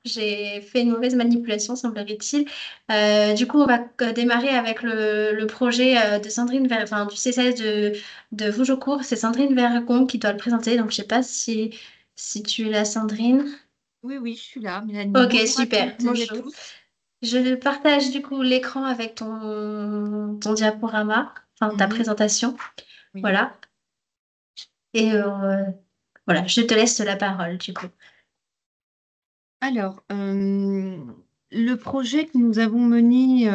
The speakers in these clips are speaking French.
J'ai fait une mauvaise manipulation, semblerait-il. Du coup, on va démarrer avec le projet de Sandrine enfin, du CCAS de Vougeaucourt. C'est Sandrine Vergon qui doit le présenter. Donc, je sais pas si tu es là, Sandrine. Oui, oui, je suis là, Mélanie. Ok, Bonjour à super. toutes et Bonjour. tous. Je partage du coup l'écran avec ton diaporama, enfin ta Mhm, présentation. oui. Voilà. Et voilà, je te laisse la parole du coup. Alors, le projet que nous avons mené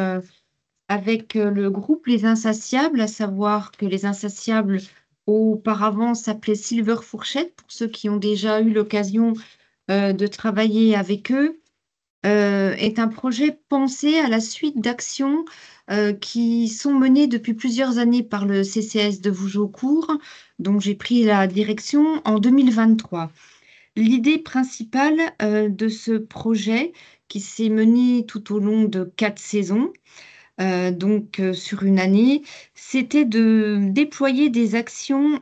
avec le groupe Les Insatiables, à savoir que Les Insatiables auparavant s'appelaient Silver Fourchette, pour ceux qui ont déjà eu l'occasion de travailler avec eux, est un projet pensé à la suite d'actions qui sont menées depuis plusieurs années par le CCAS de Vougeaucourt, dont j'ai pris la direction en 2023. L'idée principale de ce projet, qui s'est mené tout au long de 4 saisons, sur une année, c'était de déployer des actions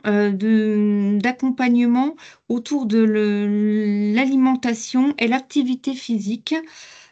d'accompagnement autour de l'alimentation et l'activité physique,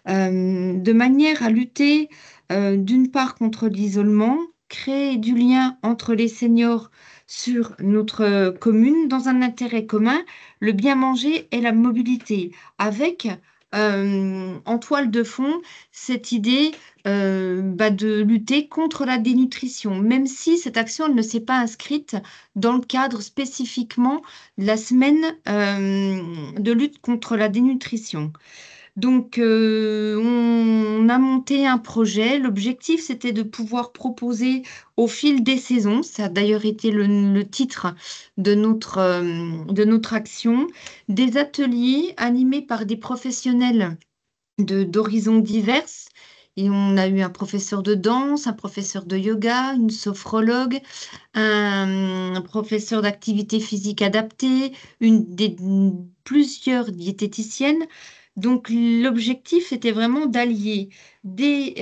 de manière à lutter d'une part contre l'isolement, créer du lien entre les seniors sur notre commune dans un intérêt commun, le bien manger et la mobilité, avec en toile de fond cette idée de lutter contre la dénutrition, même si cette action elle ne s'est pas inscrite dans le cadre spécifiquement de la semaine de lutte contre la dénutrition. On a monté un projet. L'objectif, c'était de pouvoir proposer au fil des saisons, ça a d'ailleurs été le titre de notre action, des ateliers animés par des professionnels d'horizons diverses. Et on a eu un professeur de danse, un professeur de yoga, une sophrologue, un professeur d'activité physique adaptée, plusieurs diététiciennes. Donc l'objectif était vraiment d'allier des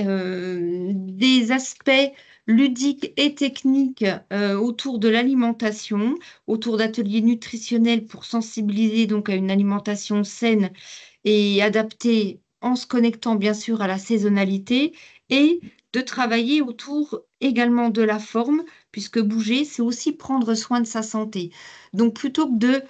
aspects ludiques et techniques autour de l'alimentation, autour d'ateliers nutritionnels pour sensibiliser donc à une alimentation saine et adaptée en se connectant bien sûr à la saisonnalité et de travailler autour également de la forme, puisque bouger, c'est aussi prendre soin de sa santé. Donc plutôt que de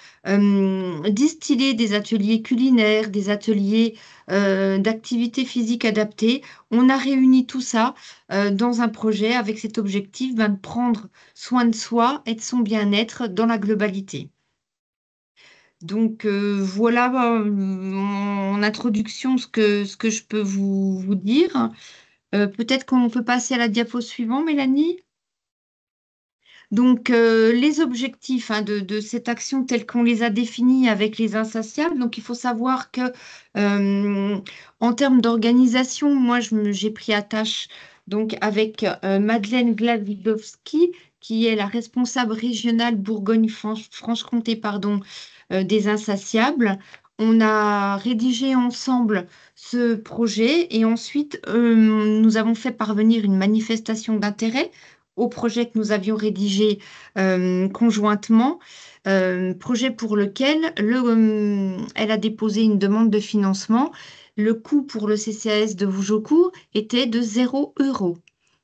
distiller des ateliers culinaires, des ateliers d'activité physique adaptée, on a réuni tout ça dans un projet avec cet objectif de prendre soin de soi et de son bien-être dans la globalité. Voilà en introduction ce que je peux vous dire. Peut-être qu'on peut passer à la diapo suivante, Mélanie. Les objectifs de cette action tels qu'on les a définis avec les insatiables. Donc, il faut savoir que euh, en termes d'organisation, moi, j'ai pris à tâche donc avec Madeleine Gladowski, qui est la responsable régionale Bourgogne-Franche-Comté, pardon, des insatiables. On a rédigé ensemble ce projet et ensuite nous avons fait parvenir une manifestation d'intérêt au projet que nous avions rédigé conjointement, projet pour lequel elle a déposé une demande de financement. Le coût pour le CCAS de Vougeaucourt était de 0 €.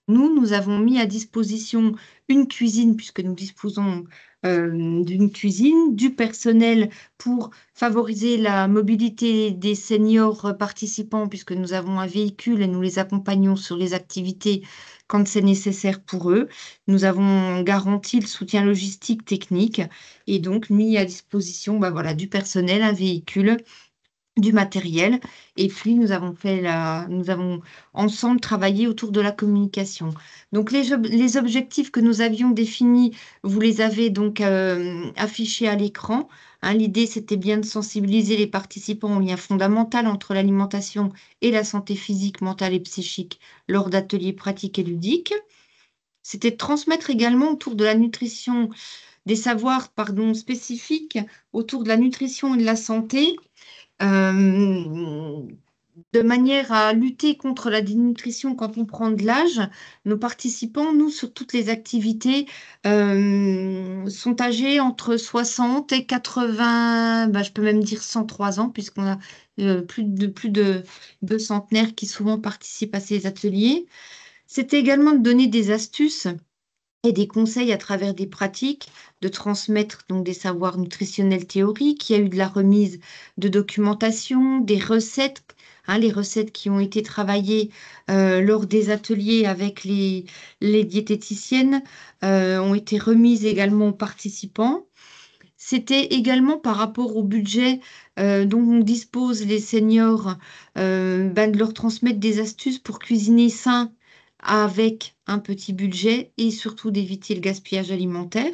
Nous avons mis à disposition une cuisine, puisque nous disposons d'une cuisine, du personnel pour favoriser la mobilité des seniors participants, puisque nous avons un véhicule et nous les accompagnons sur les activités quand c'est nécessaire pour eux. Nous avons garanti le soutien logistique technique et donc mis à disposition voilà, du personnel, un véhicule, du matériel. Et puis, nous avons ensemble travaillé autour de la communication. Donc, les objectifs que nous avions définis, vous les avez donc affichés à l'écran. Hein. L'idée, c'était bien de sensibiliser les participants au lien fondamental entre l'alimentation et la santé physique, mentale et psychique lors d'ateliers pratiques et ludiques. C'était de transmettre également autour de la nutrition des savoirs, pardon, spécifiques autour de la nutrition et de la santé, euh, de manière à lutter contre la dénutrition quand on prend de l'âge, nos participants, nous, sur toutes les activités, sont âgés entre 60 et 80, bah, je peux même dire 103 ans, puisqu'on a plus de deux centenaires qui souvent participent à ces ateliers. C'était également de donner des astuces et des conseils à travers des pratiques, de transmettre donc des savoirs nutritionnels théoriques. Il y a eu de la remise de documentation, des recettes, hein, les recettes qui ont été travaillées lors des ateliers avec les diététiciennes ont été remises également aux participants. C'était également par rapport au budget dont on dispose les seniors, ben, de leur transmettre des astuces pour cuisiner sain avec un petit budget et surtout d'éviter le gaspillage alimentaire.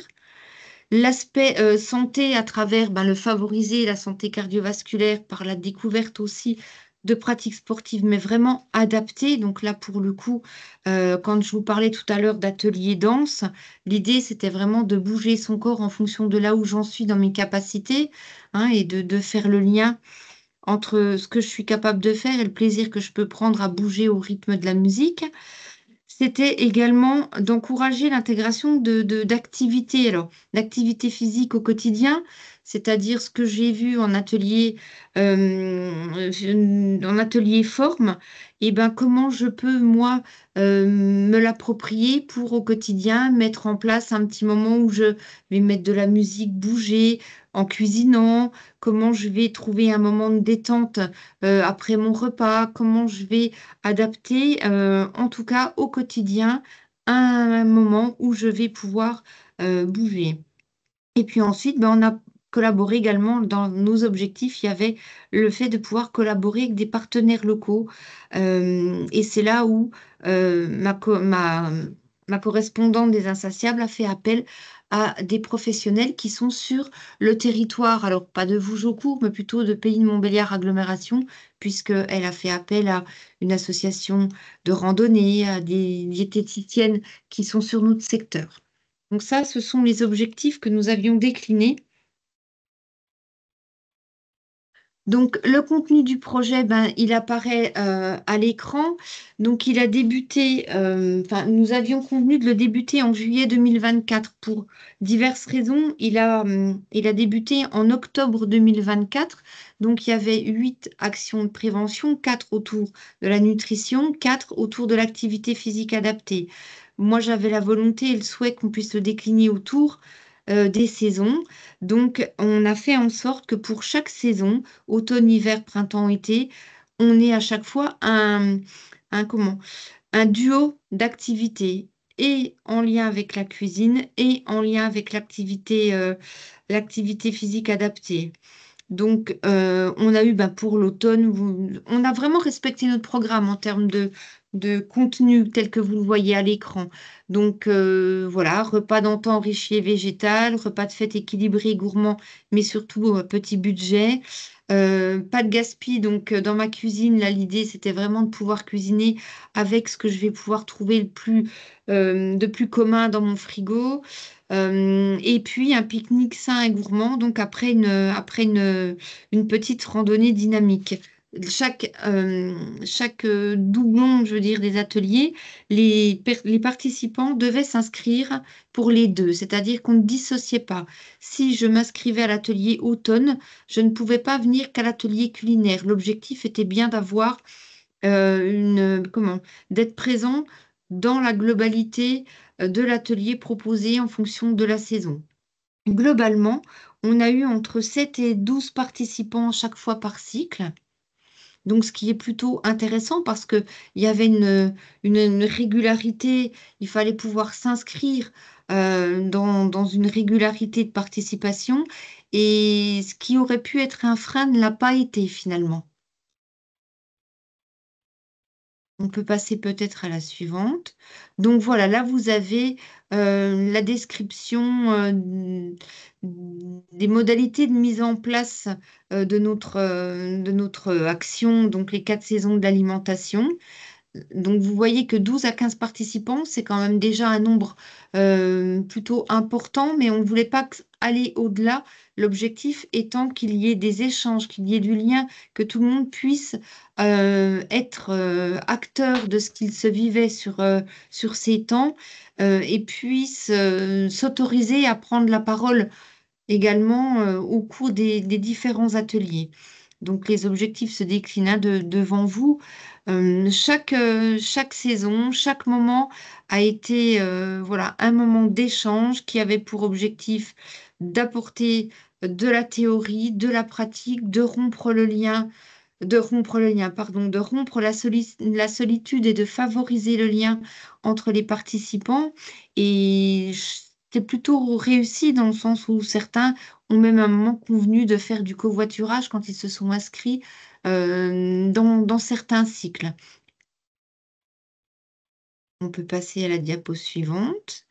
L'aspect santé à travers ben, le favoriser la santé cardiovasculaire par la découverte aussi de pratiques sportives, mais vraiment adaptées. Donc là, pour le coup, quand je vous parlais tout à l'heure d'atelier danse, l'idée, c'était vraiment de bouger son corps en fonction de là où j'en suis dans mes capacités, hein, et de faire le lien entre ce que je suis capable de faire et le plaisir que je peux prendre à bouger au rythme de la musique. C'était également d'encourager l'intégration d'activités, alors d'activités physiques au quotidien, c'est-à-dire ce que j'ai vu en atelier forme, et ben comment je peux moi me l'approprier pour au quotidien mettre en place un petit moment où je vais mettre de la musique, bouger en cuisinant, comment je vais trouver un moment de détente après mon repas, comment je vais adapter, en tout cas au quotidien, un moment où je vais pouvoir bouger. Et puis ensuite, ben, on a collaboré également dans nos objectifs. Il y avait le fait de pouvoir collaborer avec des partenaires locaux. Et c'est là où ma correspondante des Insatiables a fait appel à des professionnels qui sont sur le territoire. Alors, pas de Vougeaucourt, mais plutôt de Pays de Montbéliard agglomération, puisqu'elle a fait appel à une association de randonnée, à des diététiciennes qui sont sur notre secteur. Donc ça, ce sont les objectifs que nous avions déclinés. Donc le contenu du projet, ben, il apparaît à l'écran. Donc il a débuté, enfin nous avions convenu de le débuter en juillet 2024 pour diverses raisons. Il a débuté en octobre 2024. Donc il y avait 8 actions de prévention, 4 autour de la nutrition, 4 autour de l'activité physique adaptée. Moi j'avais la volonté et le souhait qu'on puisse le décliner autour des saisons. Donc, on a fait en sorte que pour chaque saison, automne, hiver, printemps, été, on ait à chaque fois comment, un duo d'activités et en lien avec la cuisine et en lien avec l'activité physique adaptée. Donc, on a eu ben, pour l'automne, on a vraiment respecté notre programme en termes de contenu tel que vous le voyez à l'écran. Donc, voilà, repas d'antan enrichi et végétal, repas de fête équilibré et gourmand, mais surtout petit budget. Pas de gaspille, donc dans ma cuisine, là, l'idée, c'était vraiment de pouvoir cuisiner avec ce que je vais pouvoir trouver de plus commun dans mon frigo. Et puis un pique-nique sain et gourmand, donc une petite randonnée dynamique. Chaque doublon, je veux dire, des ateliers, les participants devaient s'inscrire pour les deux, c'est-à-dire qu'on ne dissociait pas. Si je m'inscrivais à l'atelier automne, je ne pouvais pas venir qu'à l'atelier culinaire. L'objectif était bien d'avoir d'être présent dans la globalité de l'atelier proposé en fonction de la saison. Globalement, on a eu entre 7 et 12 participants chaque fois par cycle. Donc, ce qui est plutôt intéressant parce qu'il y avait une régularité, il fallait pouvoir s'inscrire dans une régularité de participation et ce qui aurait pu être un frein ne l'a pas été finalement. On peut passer peut-être à la suivante. Donc voilà, là vous avez la description des modalités de mise en place de notre action, donc les 4 saisons de l'alimentation. Donc, vous voyez que 12 à 15 participants, c'est quand même déjà un nombre plutôt important, mais on ne voulait pas aller au-delà. L'objectif étant qu'il y ait des échanges, qu'il y ait du lien, que tout le monde puisse être acteur de ce qu'il se vivait sur ces temps et puisse s'autoriser à prendre la parole également au cours des différents ateliers. Donc les objectifs se déclinent hein, devant vous. Chaque saison, chaque moment a été voilà, un moment d'échange qui avait pour objectif d'apporter de la théorie, de la pratique, de rompre la solitude et de favoriser le lien entre les participants. Et c'est plutôt réussi dans le sens où certains ont même un moment convenu de faire du covoiturage quand ils se sont inscrits dans certains cycles. On peut passer à la diapo suivante.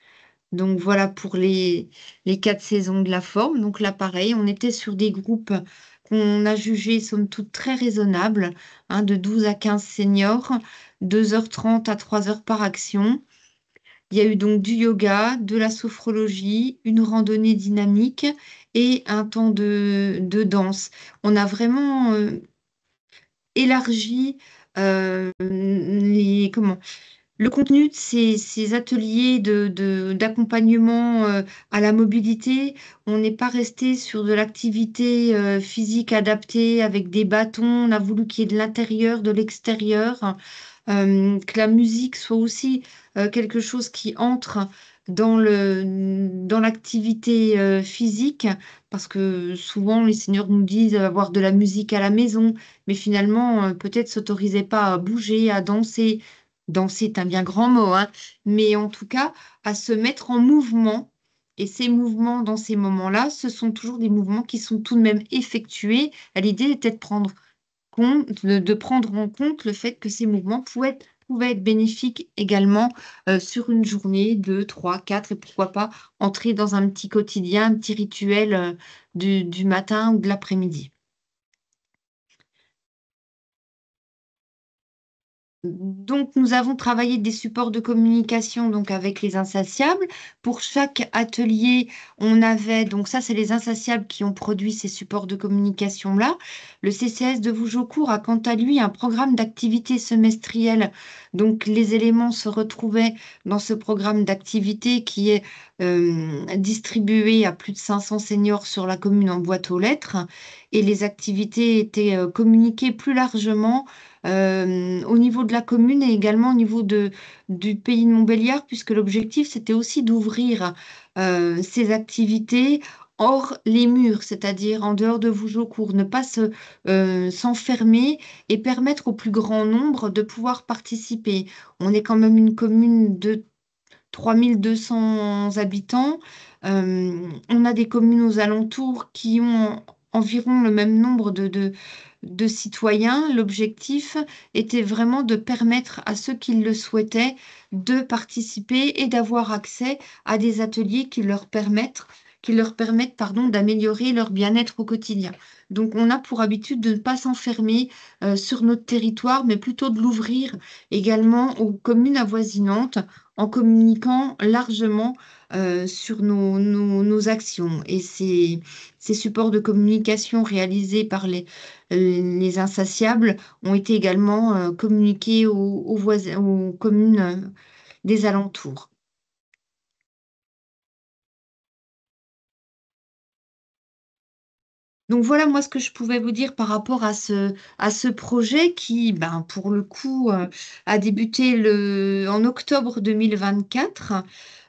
Donc voilà pour les 4 saisons de la forme. Donc là, pareil, on était sur des groupes qu'on a jugés, somme toute, très raisonnables, hein, de 12 à 15 seniors, 2h30 à 3 heures par action. Il y a eu donc du yoga, de la sophrologie, une randonnée dynamique et un temps de danse. On a vraiment élargi le contenu de ces ateliers d'accompagnement à la mobilité. On n'est pas resté sur de l'activité physique adaptée avec des bâtons. On a voulu qu'il y ait de l'intérieur, de l'extérieur, que la musique soit aussi quelque chose qui entre dans l'activité physique, parce que souvent les seniors nous disent avoir de la musique à la maison, mais finalement peut-être s'autoriser pas à bouger, à danser. Danser est un bien grand mot, hein, mais en tout cas à se mettre en mouvement. Et ces mouvements dans ces moments-là, ce sont toujours des mouvements qui sont tout de même effectués. L'idée était de prendre en compte le fait que ces mouvements pouvaient être bénéfiques également sur une journée, 2, 3, 4, et pourquoi pas entrer dans un petit quotidien, un petit rituel du matin ou de l'après-midi. Donc, nous avons travaillé des supports de communication donc avec les insatiables. Pour chaque atelier, on avait, donc ça, c'est les insatiables qui ont produit ces supports de communication-là. Le CCS de Vougeaucourt a quant à lui un programme d'activité semestrielle. Donc, les éléments se retrouvaient dans ce programme d'activité qui est distribué à plus de 500 seniors sur la commune en boîte aux lettres. Et les activités étaient communiquées plus largement au niveau de la commune et également au niveau du pays de Montbéliard, puisque l'objectif, c'était aussi d'ouvrir ces activités hors les murs, c'est-à-dire en dehors de Vougeaucourt, ne pas s'enfermer et permettre au plus grand nombre de pouvoir participer. On est quand même une commune de 3200 habitants. On a des communes aux alentours qui ont environ le même nombre de citoyens. L'objectif était vraiment de permettre à ceux qui le souhaitaient de participer et d'avoir accès à des ateliers qui leur permettent, pardon, d'améliorer leur bien-être au quotidien. Donc, on a pour habitude de ne pas s'enfermer sur notre territoire, mais plutôt de l'ouvrir également aux communes avoisinantes en communiquant largement sur nos actions. Et ces supports de communication réalisés par les insatiables ont été également communiqués aux voisins, aux communes des alentours. Donc voilà moi ce que je pouvais vous dire par rapport à ce projet qui, ben, pour le coup, a débuté en octobre 2024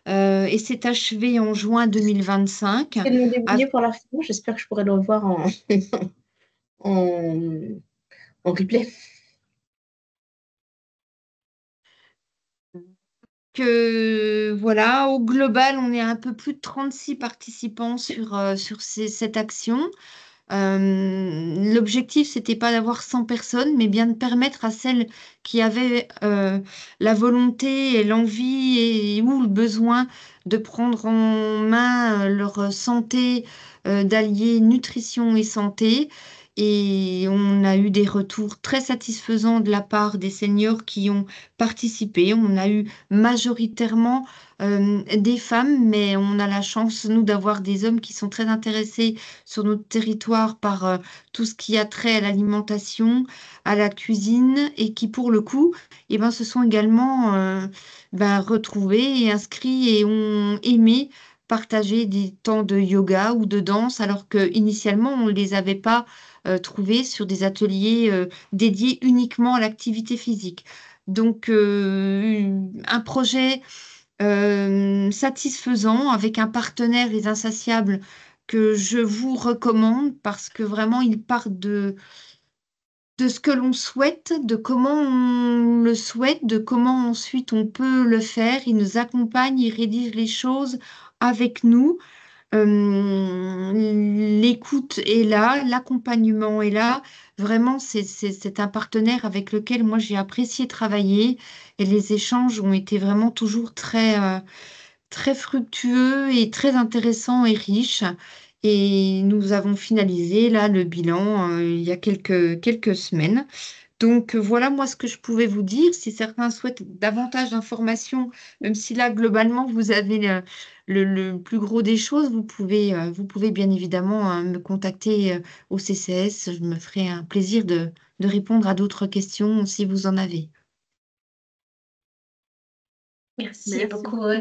et s'est achevé en juin 2025. Et de me débrouiller pour la fin. J'espère que je pourrai le revoir en, en replay. Que voilà, au global, on est à un peu plus de 36 participants sur cette action. L'objectif, c'était pas d'avoir 100 personnes, mais bien de permettre à celles qui avaient la volonté et l'envie ou le besoin de prendre en main leur santé, d'allier nutrition et santé, et on a eu des retours très satisfaisants de la part des seniors qui ont participé. On a eu majoritairement des femmes, mais on a la chance, nous, d'avoir des hommes qui sont très intéressés sur notre territoire par tout ce qui a trait à l'alimentation, à la cuisine, et qui, pour le coup, eh ben, se sont également retrouvés et inscrits et ont aimé partager des temps de yoga ou de danse, alors qu'initialement, on ne les avait pas trouvés sur des ateliers dédiés uniquement à l'activité physique. Donc, un projet satisfaisant avec un partenaire, Les Insatiables, que je vous recommande parce que vraiment, il part de ce que l'on souhaite, de comment on le souhaite, de comment ensuite on peut le faire. Il nous accompagne, il rédige les choses avec nous. L'écoute est là, l'accompagnement est là. Vraiment, c'est un partenaire avec lequel moi j'ai apprécié travailler et les échanges ont été vraiment toujours très fructueux et très intéressants et riches. Et nous avons finalisé là le bilan il y a quelques semaines. Donc voilà moi ce que je pouvais vous dire. Si certains souhaitent davantage d'informations, même si là globalement vous avez le plus gros des choses, vous pouvez bien évidemment me contacter au CCS. Je me ferai un plaisir de répondre à d'autres questions si vous en avez. Merci Merci beaucoup. beaucoup.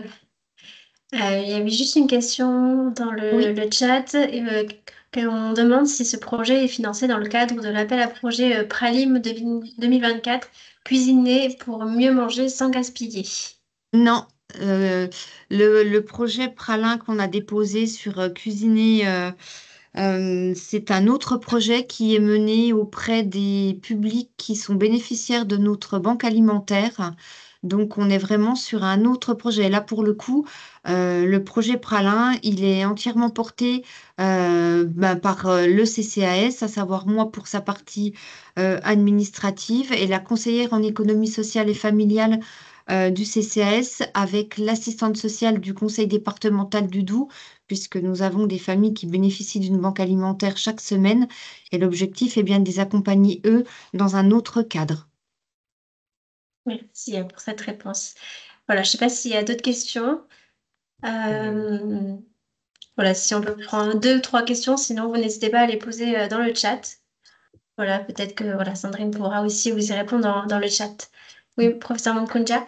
Il y avait juste une question dans Oui. le chat qu'on demande si ce projet est financé dans le cadre de l'appel à projet Pralim 2024, cuisiner pour mieux manger sans gaspiller. Non, le projet Pralin qu'on a déposé sur Cuisiner, c'est un autre projet qui est mené auprès des publics qui sont bénéficiaires de notre banque alimentaire. Donc, on est vraiment sur un autre projet. Là, pour le coup, le projet Pralin, il est entièrement porté par le CCAS, à savoir moi pour sa partie administrative et la conseillère en économie sociale et familiale du CCAS avec l'assistante sociale du conseil départemental du Doubs, puisque nous avons des familles qui bénéficient d'une banque alimentaire chaque semaine et l'objectif est bien de les accompagner, eux, dans un autre cadre. Merci pour cette réponse. Voilà, je ne sais pas s'il y a d'autres questions. Euh, voilà, si on peut prendre deux ou trois questions, sinon vous n'hésitez pas à les poser dans le chat. Voilà, peut-être que voilà, Sandrine pourra aussi vous y répondre dans le chat. Oui, professeur Mankunja?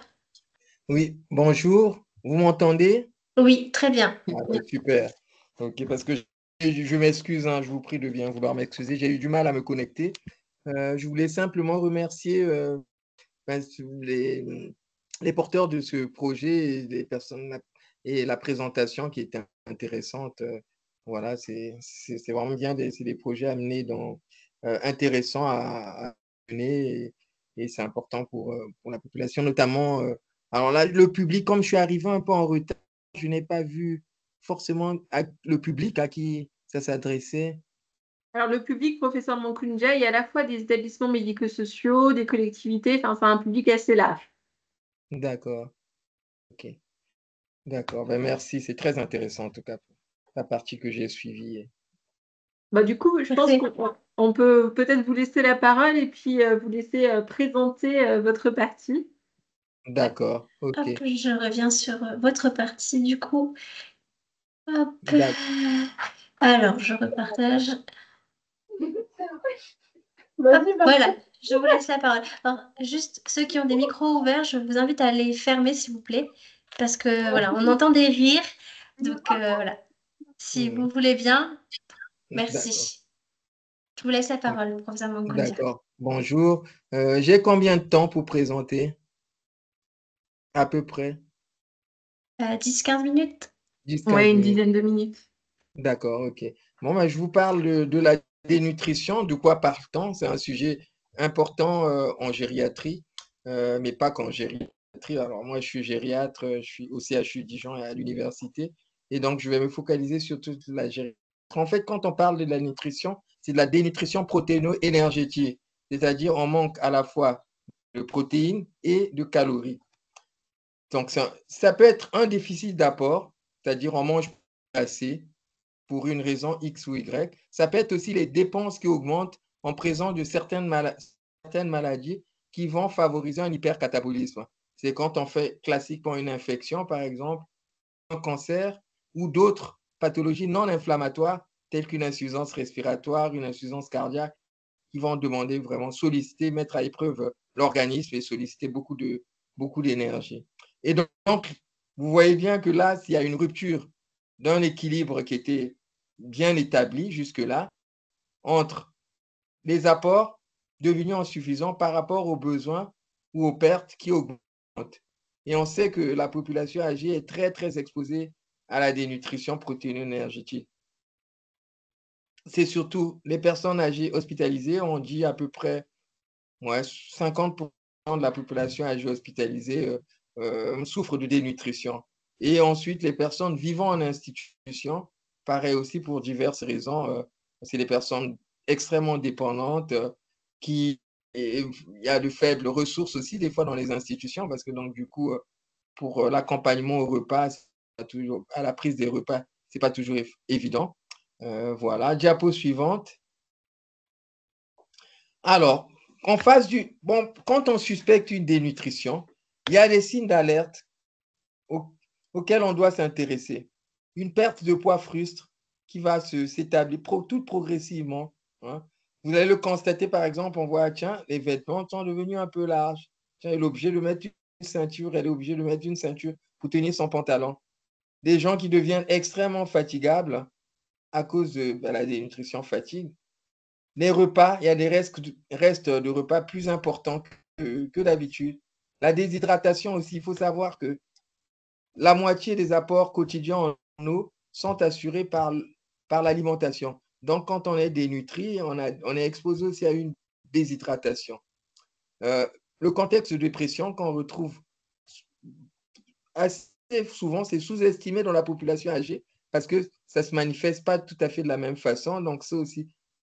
Oui, bonjour, vous m'entendez? Oui, très bien. Ah, super. Ok, parce que je m'excuse, hein, je vous prie de bien vouloir m'excuser, j'ai eu du mal à me connecter. Je voulais simplement remercier ben, les porteurs de ce projet et les personnes et la présentation qui était intéressante. Voilà, c'est vraiment bien, c'est des projets amenés intéressants à mener et c'est important pour la population, notamment. Alors là, le public, comme je suis arrivé un peu en retard, je n'ai pas vu forcément le public à qui ça s'adressait. Alors, le public, professeur Mankunja, il y a à la fois des établissements médico-sociaux, des collectivités, enfin, c'est un public assez large. D'accord, ok. D'accord, ben merci, c'est très intéressant en tout cas pour la partie que j'ai suivie. Bah, du coup, je pense Parfait. qu'on peut peut-être vous laisser la parole et puis vous laisser présenter votre partie. D'accord, ok. Hop, je reviens sur votre partie du coup. Hop. D'ac- Alors, je repartage. Hop, Vas-y, voilà, je vous laisse la parole. Alors, juste ceux qui ont des micros ouverts, je vous invite à les fermer, s'il vous plaît, parce que voilà, on entend des rires. Donc voilà, si hmm, vous voulez bien, D'accord, merci. Je vous laisse la parole, professeur Mankundia. d'accord. Bonjour. J'ai combien de temps pour présenter? À peu près 10-15 minutes? 10-15 Ouais, une minutes. dizaine de minutes. D'accord, ok. Bon, ben, je vous parle de la dénutrition. De quoi parle-t-on? C'est un sujet important en gériatrie, mais pas qu'en gériatrie. Alors, moi, je suis gériatre, je suis au CHU Dijon et à l'université. Et donc, je vais me focaliser sur toute la gériatrie. En fait, quand on parle de la nutrition, c'est de la dénutrition protéino-énergétique. C'est-à-dire, on manque à la fois de protéines et de calories. Donc, ça peut être un déficit d'apport, c'est-à-dire on mange pas assez pour une raison X ou Y. Ça peut être aussi les dépenses qui augmentent en présence de certaines maladies qui vont favoriser un hypercatabolisme. C'est quand on fait classiquement une infection, par exemple, un cancer ou d'autres pathologies non inflammatoires telles qu'une insuffisance respiratoire, une insuffisance cardiaque, qui vont demander vraiment solliciter, mettre à épreuve l'organisme et solliciter beaucoup d'énergie. Et donc, vous voyez bien que là, s'il y a une rupture d'un équilibre qui était bien établi jusque-là, entre les apports devenus insuffisants par rapport aux besoins ou aux pertes qui augmentent. Et on sait que la population âgée est très, très exposée à la dénutrition protéino-énergétique. C'est surtout les personnes âgées hospitalisées, on dit à peu près 50% de la population âgée hospitalisée souffre de dénutrition. Et ensuite, les personnes vivant en institution, pareil aussi pour diverses raisons, c'est des personnes extrêmement dépendantes qui, il y a de faibles ressources aussi des fois dans les institutions parce que donc du coup, pour l'accompagnement au repas, toujours, à la prise des repas, c'est pas toujours évident. Voilà, diapo suivante. Alors, quand on suspecte une dénutrition, il y a des signes d'alerte auxquels on doit s'intéresser. Une perte de poids frustre qui va s'établir tout progressivement. Hein. Vous allez le constater, par exemple, on voit, tiens, les vêtements sont devenus un peu larges. Tiens, elle est obligée de mettre une ceinture, elle est obligée de mettre une ceinture pour tenir son pantalon. Des gens qui deviennent extrêmement fatigables à cause de la dénutrition fatigue. Les repas, il y a des restes de repas plus importants que d'habitude. La déshydratation aussi, il faut savoir que la moitié des apports quotidiens en eau sont assurés par l'alimentation. Donc, quand on est dénutri, on est exposé aussi à une déshydratation. Le contexte de dépression qu'on retrouve assez souvent, c'est sous-estimé dans la population âgée parce que ça ne se manifeste pas tout à fait de la même façon. Donc, ça aussi,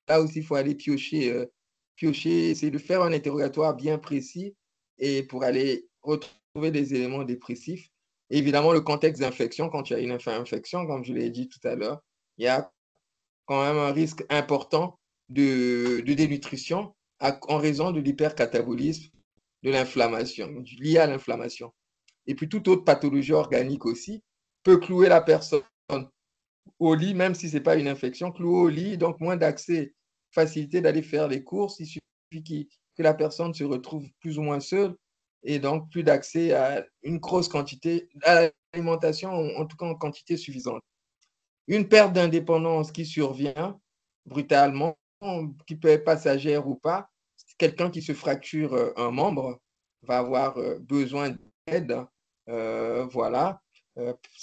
là aussi, il faut aller piocher, essayer de faire un interrogatoire bien précis et pour aller retrouver des éléments dépressifs. Et évidemment, le contexte d'infection, quand il y a une infection, comme je l'ai dit tout à l'heure, il y a quand même un risque important de dénutrition en raison de l'hypercatabolisme, de l'inflammation, lié à l'inflammation. Et puis toute autre pathologie organique aussi peut clouer la personne au lit, même si ce n'est pas une infection, clouer au lit, donc moins d'accès, facilité d'aller faire les courses, il suffit que la personne se retrouve plus ou moins seule et donc plus d'accès à une grosse quantité, à l'alimentation, en tout cas en quantité suffisante. Une perte d'indépendance qui survient brutalement, qui peut être passagère ou pas, quelqu'un qui se fracture un membre va avoir besoin d'aide, voilà,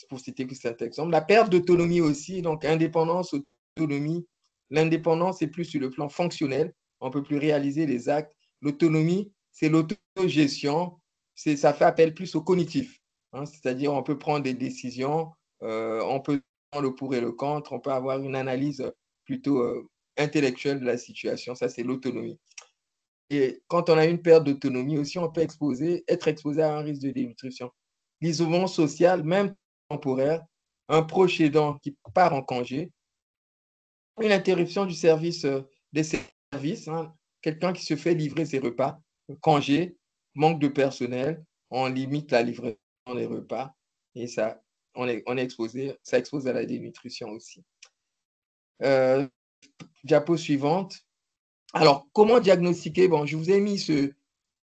pour citer que cet exemple. La perte d'autonomie aussi, donc indépendance, autonomie. L'indépendance est plus sur le plan fonctionnel, on ne peut plus réaliser les actes. L'autonomie, c'est l'autogestion, ça fait appel plus au cognitif, hein, c'est-à-dire on peut prendre des décisions, on peut prendre le pour et le contre, on peut avoir une analyse plutôt intellectuelle de la situation, ça c'est l'autonomie. Et quand on a une perte d'autonomie aussi, on peut être exposé à un risque de dénutrition. L'isolement social, même temporaire, un proche aidant qui part en congé, une interruption du service des services, hein, quelqu'un qui se fait livrer ses repas, congé, manque de personnel, on limite la livraison des repas et ça, on est exposé, ça expose à la dénutrition aussi. Diapo suivante. Alors, comment diagnostiquer? Bon, je vous ai mis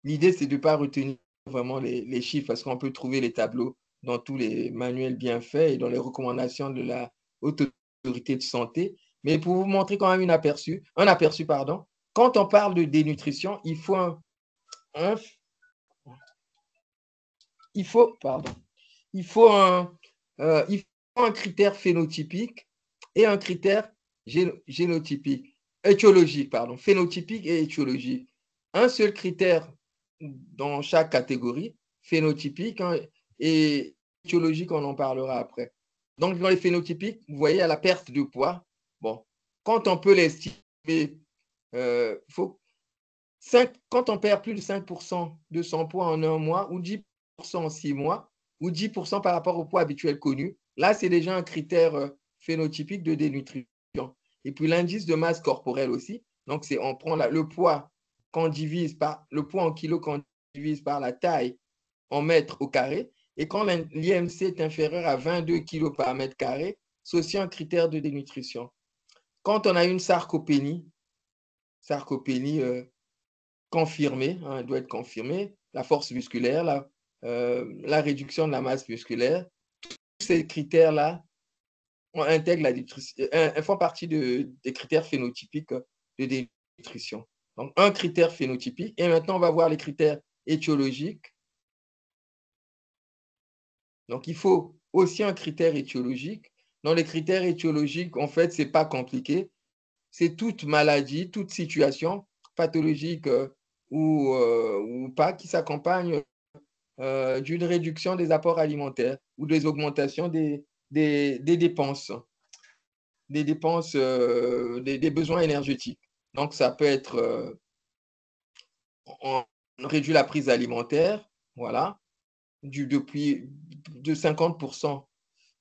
l'idée, c'est de ne pas retenir vraiment les chiffres parce qu'on peut trouver les tableaux dans tous les manuels bien faits et dans les recommandations de la Haute Autorité de Santé. Mais pour vous montrer quand même un aperçu, quand on parle de dénutrition, il faut un critère phénotypique et un critère génotypique. Phénotypique et étiologique. Un seul critère dans chaque catégorie, phénotypique, hein, et étiologique, on en parlera après. Donc, dans les phénotypiques, vous voyez à la perte de poids. Bon, quand on peut l'estimer, quand on perd plus de 5% de son poids en un mois, ou 10% en 6 mois, ou 10% par rapport au poids habituel connu, là, c'est déjà un critère phénotypique de dénutrition. Et puis l'indice de masse corporelle aussi. Donc, on prend le poids qu'on divise par le poids en kilos qu'on divise par la taille en mètres au carré. Et quand l'IMC est inférieur à 22 kg par mètre carré, c'est aussi un critère de dénutrition. Quand on a une sarcopénie confirmée, elle doit être confirmée, la force musculaire, la réduction de la masse musculaire, tous ces critères-là font partie des critères phénotypiques de dénutrition. Donc, un critère phénotypique. Et maintenant, on va voir les critères étiologiques. Donc, il faut aussi un critère étiologique. Dans les critères étiologiques, en fait, ce n'est pas compliqué. C'est toute maladie, toute situation pathologique ou pas qui s'accompagne d'une réduction des apports alimentaires ou des augmentations des dépenses, des besoins énergétiques. Donc, ça peut être on réduit la prise alimentaire, voilà, de 50%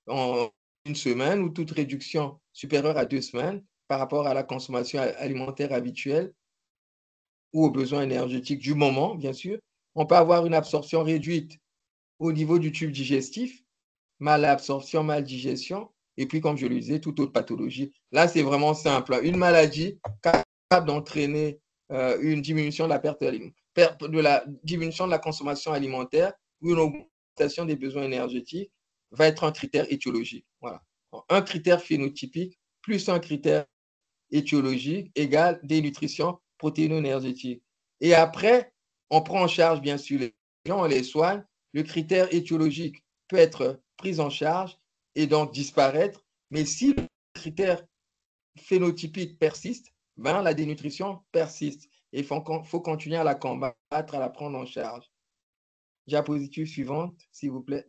en une semaine ou toute réduction supérieure à 2 semaines par rapport à la consommation alimentaire habituelle ou aux besoins énergétiques du moment, bien sûr. On peut avoir une absorption réduite au niveau du tube digestif, malabsorption, maldigestion, et puis, comme je le disais, toute autre pathologie. Là, c'est vraiment simple. Une maladie capable d'entraîner une diminution de la perte de la diminution de la consommation alimentaire ou une augmentation des besoins énergétiques va être un critère étiologique. Voilà. Un critère phénotypique plus un critère étiologique égale dénutrition protéino-énergétique. Et après, on prend en charge, bien sûr, les gens, on les soigne. Le critère étiologique peut être pris en charge et donc disparaître. Mais si le critère phénotypique persiste, ben, la dénutrition persiste. Et il faut continuer à la combattre, à la prendre en charge. Diapositive suivante, s'il vous plaît.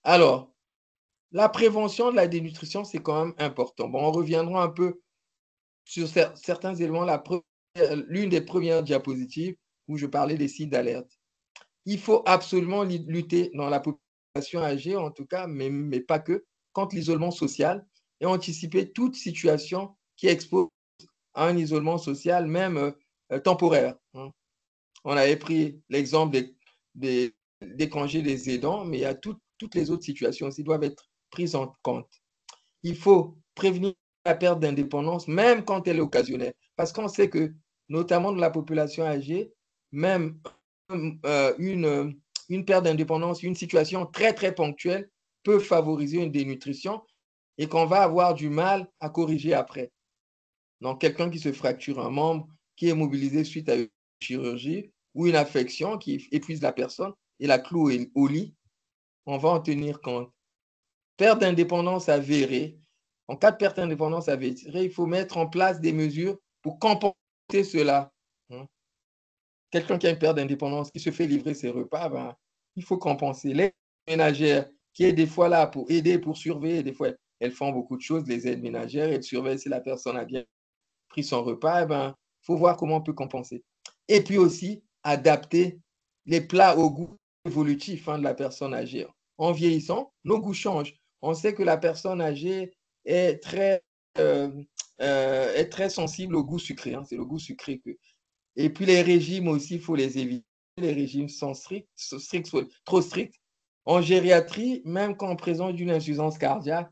Alors, la prévention de la dénutrition, c'est quand même important. Bon, on reviendra un peu sur certains éléments. L'une des premières diapositives où je parlais des signes d'alerte. Il faut absolument lutter dans la population âgée, en tout cas, mais pas que, contre l'isolement social et anticiper toute situation qui expose à un isolement social, même temporaire. On avait pris l'exemple des congés des aidants, mais il y a toutes les autres situations aussi doivent être prises en compte. Il faut prévenir la perte d'indépendance, même quand elle est occasionnelle. Parce qu'on sait que, notamment dans la population âgée, même une perte d'indépendance, une situation très, très ponctuelle peut favoriser une dénutrition et qu'on va avoir du mal à corriger après. Donc, quelqu'un qui se fracture un membre, qui est mobilisé suite à une chirurgie ou une affection qui épuise la personne et la cloue au lit, on va en tenir compte. Perte d'indépendance avérée. En cas de perte d'indépendance avérée, il faut mettre en place des mesures pour compenser cela. Quelqu'un qui a une perte d'indépendance, qui se fait livrer ses repas, ben, il faut compenser. Les ménagères qui est des fois là pour aider, pour surveiller, des fois elles font beaucoup de choses, les aides ménagères, elles surveillent si la personne a bien pris son repas, eh ben, faut voir comment on peut compenser. Et puis aussi, adapter les plats au goût évolutif de la personne âgée. En vieillissant, nos goûts changent. On sait que la personne âgée est très sensible au goût sucré. C'est le goût sucré que. Et puis les régimes aussi, il faut les éviter. Les régimes sont trop stricts. En gériatrie, même quand on présente d'une insuffisance cardiaque,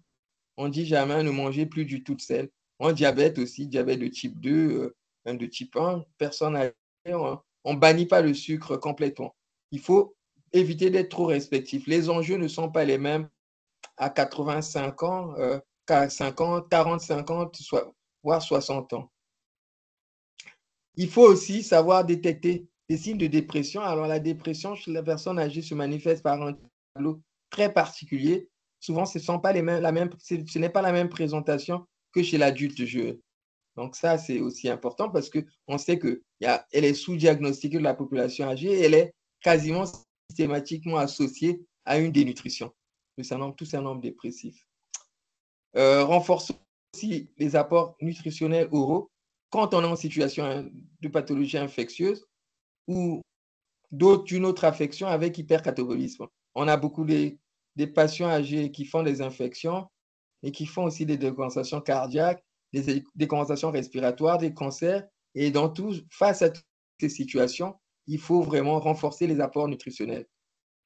on dit jamais ne mangez plus du tout de sel. En diabète aussi, diabète de type 2, même de type 1, personne âgée, on ne bannit pas le sucre complètement. Il faut éviter d'être trop restrictif. Les enjeux ne sont pas les mêmes à 85 ans, 50, 40, 50, voire 60 ans. Il faut aussi savoir détecter des signes de dépression. Alors, la dépression chez la personne âgée se manifeste par un tableau très particulier. Souvent, ce n'est pas la même présentation que chez l'adulte jeune. Donc, ça, c'est aussi important parce qu'on sait qu'elle est sous-diagnostiquée de la population âgée et elle est quasiment systématiquement associée à une dénutrition, tout syndrome dépressif. Renforcer aussi les apports nutritionnels oraux quand on est en situation de pathologie infectieuse ou d'une autre affection avec hypercatabolisme. On a beaucoup des patients âgés qui font des infections mais qui font aussi des décompensations cardiaques, des décompensations respiratoires, des cancers. Et dans tout, face à toutes ces situations, il faut vraiment renforcer les apports nutritionnels,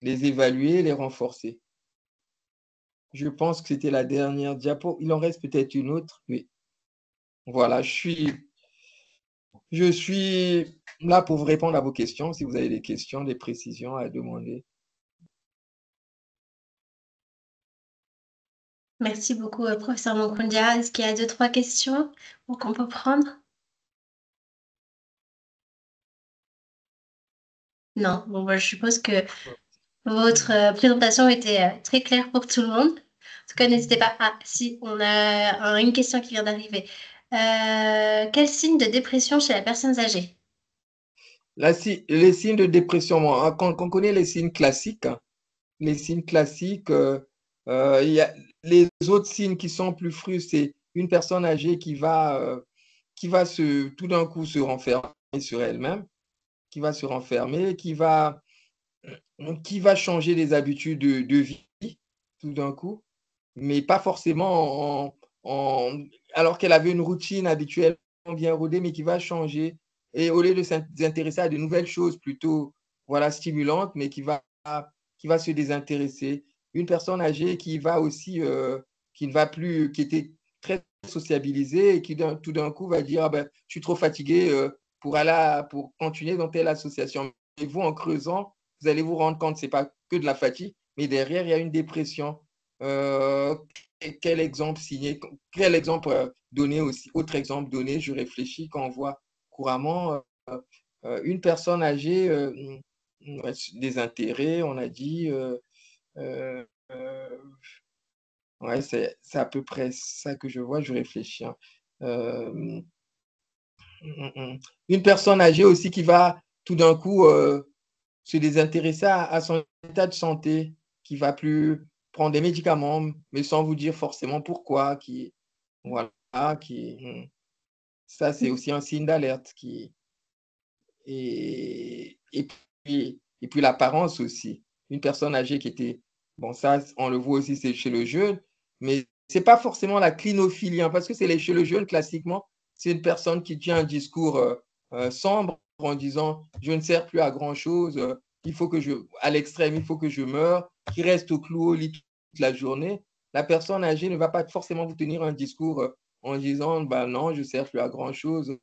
les évaluer, les renforcer. Je pense que c'était la dernière diapo. Il en reste peut-être une autre. Oui. Voilà, je suis là pour vous répondre à vos questions, si vous avez des questions, des précisions à demander. Merci beaucoup, professeur Monkundia. Est-ce qu'il y a deux, trois questions qu'on peut prendre? Non. Bon, bah, je suppose que votre présentation était très claire pour tout le monde. En tout cas, n'hésitez pas. Ah, si, on a une question qui vient d'arriver. Quel signe de dépression chez la personne âgée? Les signes de dépression, quand on connaît les signes classiques, il y a les autres signes qui sont plus frustres, c'est une personne âgée qui va tout d'un coup se renfermer sur elle-même, qui va se renfermer, qui va changer les habitudes de vie tout d'un coup, mais pas forcément alors qu'elle avait une routine habituelle bien rodée, mais qui va changer. Et au lieu de s'intéresser à de nouvelles choses plutôt voilà, stimulantes, mais qui va se désintéresser. Une personne âgée qui va aussi, qui ne va plus, qui était très sociabilisée et qui tout d'un coup va dire ah ben, je suis trop fatigué pour continuer dans telle association. Et vous, en creusant, vous allez vous rendre compte que ce n'est pas que de la fatigue, mais derrière, il y a une dépression. Euh, quel exemple signé, quel exemple donné aussi, autre exemple donné, je réfléchis quand on voit couramment une personne âgée, des intérêts, on a dit, euh, ouais, c'est à peu près ça que je vois, je réfléchis. Hein. Euh, une personne âgée aussi qui va tout d'un coup se désintéresser à son état de santé, qui va plus prendre des médicaments, mais sans vous dire forcément pourquoi, voilà, ça c'est aussi un signe d'alerte et puis l'apparence aussi. Une personne âgée qui était, bon ça on le voit aussi c'est chez le jeune, mais c'est pas forcément la clinophilie, hein, parce que chez le jeune classiquement, c'est une personne qui tient un discours sombre en disant je ne sers plus à grand chose, à l'extrême, il faut que je meure, qui reste au clou au lit toute la journée. La personne âgée ne va pas forcément vous tenir un discours en disant bah non, je ne sers plus à grand chose,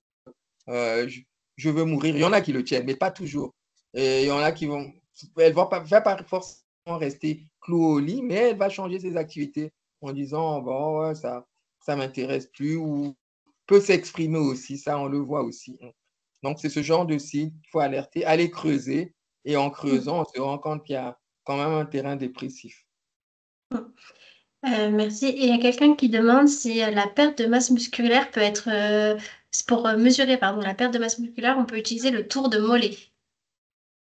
euh, je, je, veux mourir. Il y en a qui le tiennent, mais pas toujours. Et il y en a qui vont. Elle va pas forcément rester clouée au lit, mais elle va changer ses activités en disant bon, ouais, ça m'intéresse plus, ou peut s'exprimer aussi. Ça, on le voit aussi. Donc, c'est ce genre de signe qu'il faut alerter, aller creuser. Et en creusant, on se rend compte qu'il y a quand même un terrain dépressif. Merci. Et il y a quelqu'un qui demande si la perte de masse musculaire peut être, pour mesurer, pardon, la perte de masse musculaire, on peut utiliser le tour de mollet.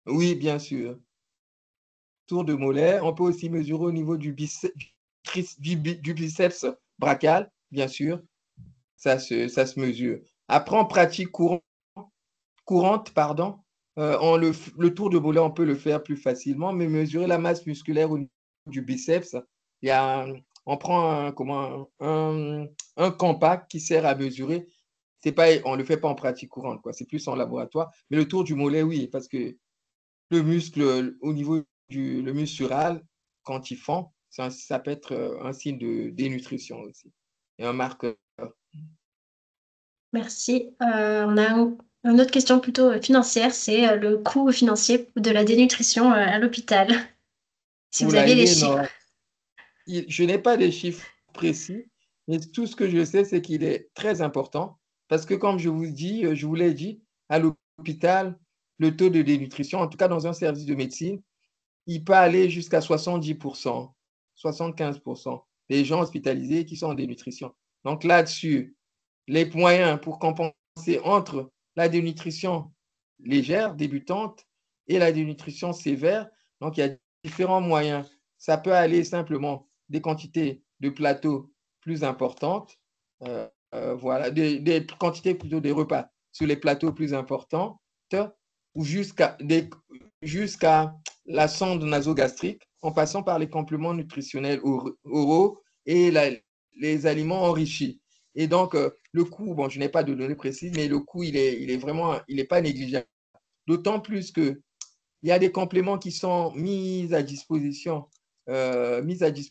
Oui, bien sûr. Tour de mollet. On peut aussi mesurer au niveau du biceps brachial, bien sûr. Ça se mesure. Après, en pratique courante, pardon, le tour de mollet, on peut le faire plus facilement, mais mesurer la masse musculaire au niveau du biceps, on prend un compact qui sert à mesurer. On ne le fait pas en pratique courante, quoi. C'est plus en laboratoire. Mais le tour du mollet, oui, parce que le muscle, au niveau le muscle sural, quand il fond, ça peut être un signe de dénutrition aussi. Et un marqueur. Merci. On a une autre question plutôt financière, c'est le coût financier de la dénutrition à l'hôpital. Si vous Oula, avez il les est chiffres. énorme. Je n'ai pas de chiffres précis, mais tout ce que je sais, c'est qu'il est très important parce que, comme je vous l'ai dit, à l'hôpital, le taux de dénutrition, en tout cas dans un service de médecine, il peut aller jusqu'à 70%, 75% des gens hospitalisés qui sont en dénutrition. Donc là-dessus, les moyens pour compenser entre la dénutrition légère, débutante, et la dénutrition sévère, donc il y a différents moyens. Ça peut aller simplement des quantités de plateaux plus importantes, voilà, des quantités plutôt des repas sur les plateaux plus importants, ou jusqu'à la sonde nasogastrique, en passant par les compléments nutritionnels oraux et les aliments enrichis. Et donc, le coût, bon, je n'ai pas de données précises, mais le coût, il est vraiment, il n'est pas négligeable. D'autant plus que il y a des compléments qui sont mis à disposition des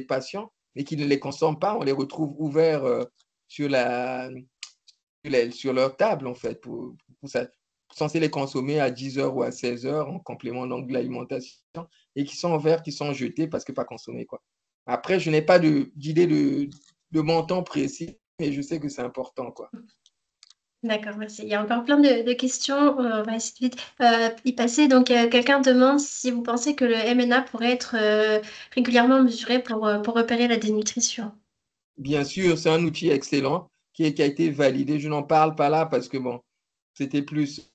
patients, mais qui ne les consomment pas. On les retrouve ouverts sur, sur leur table, en fait, pour ça, censés les consommer à 10 heures ou à 16 heures en complément donc, de l'alimentation, et qui sont ouverts, qui sont jetés parce que pas consommés, quoi. Après, je n'ai pas d'idée de montant précis, mais je sais que c'est important, quoi. D'accord, merci. Il y a encore plein de questions. On va essayer de vite y passer. Donc, quelqu'un demande si vous pensez que le MNA pourrait être régulièrement mesuré pour repérer la dénutrition. Bien sûr, c'est un outil excellent qui a été validé. Je n'en parle pas là parce que, bon, c'était plus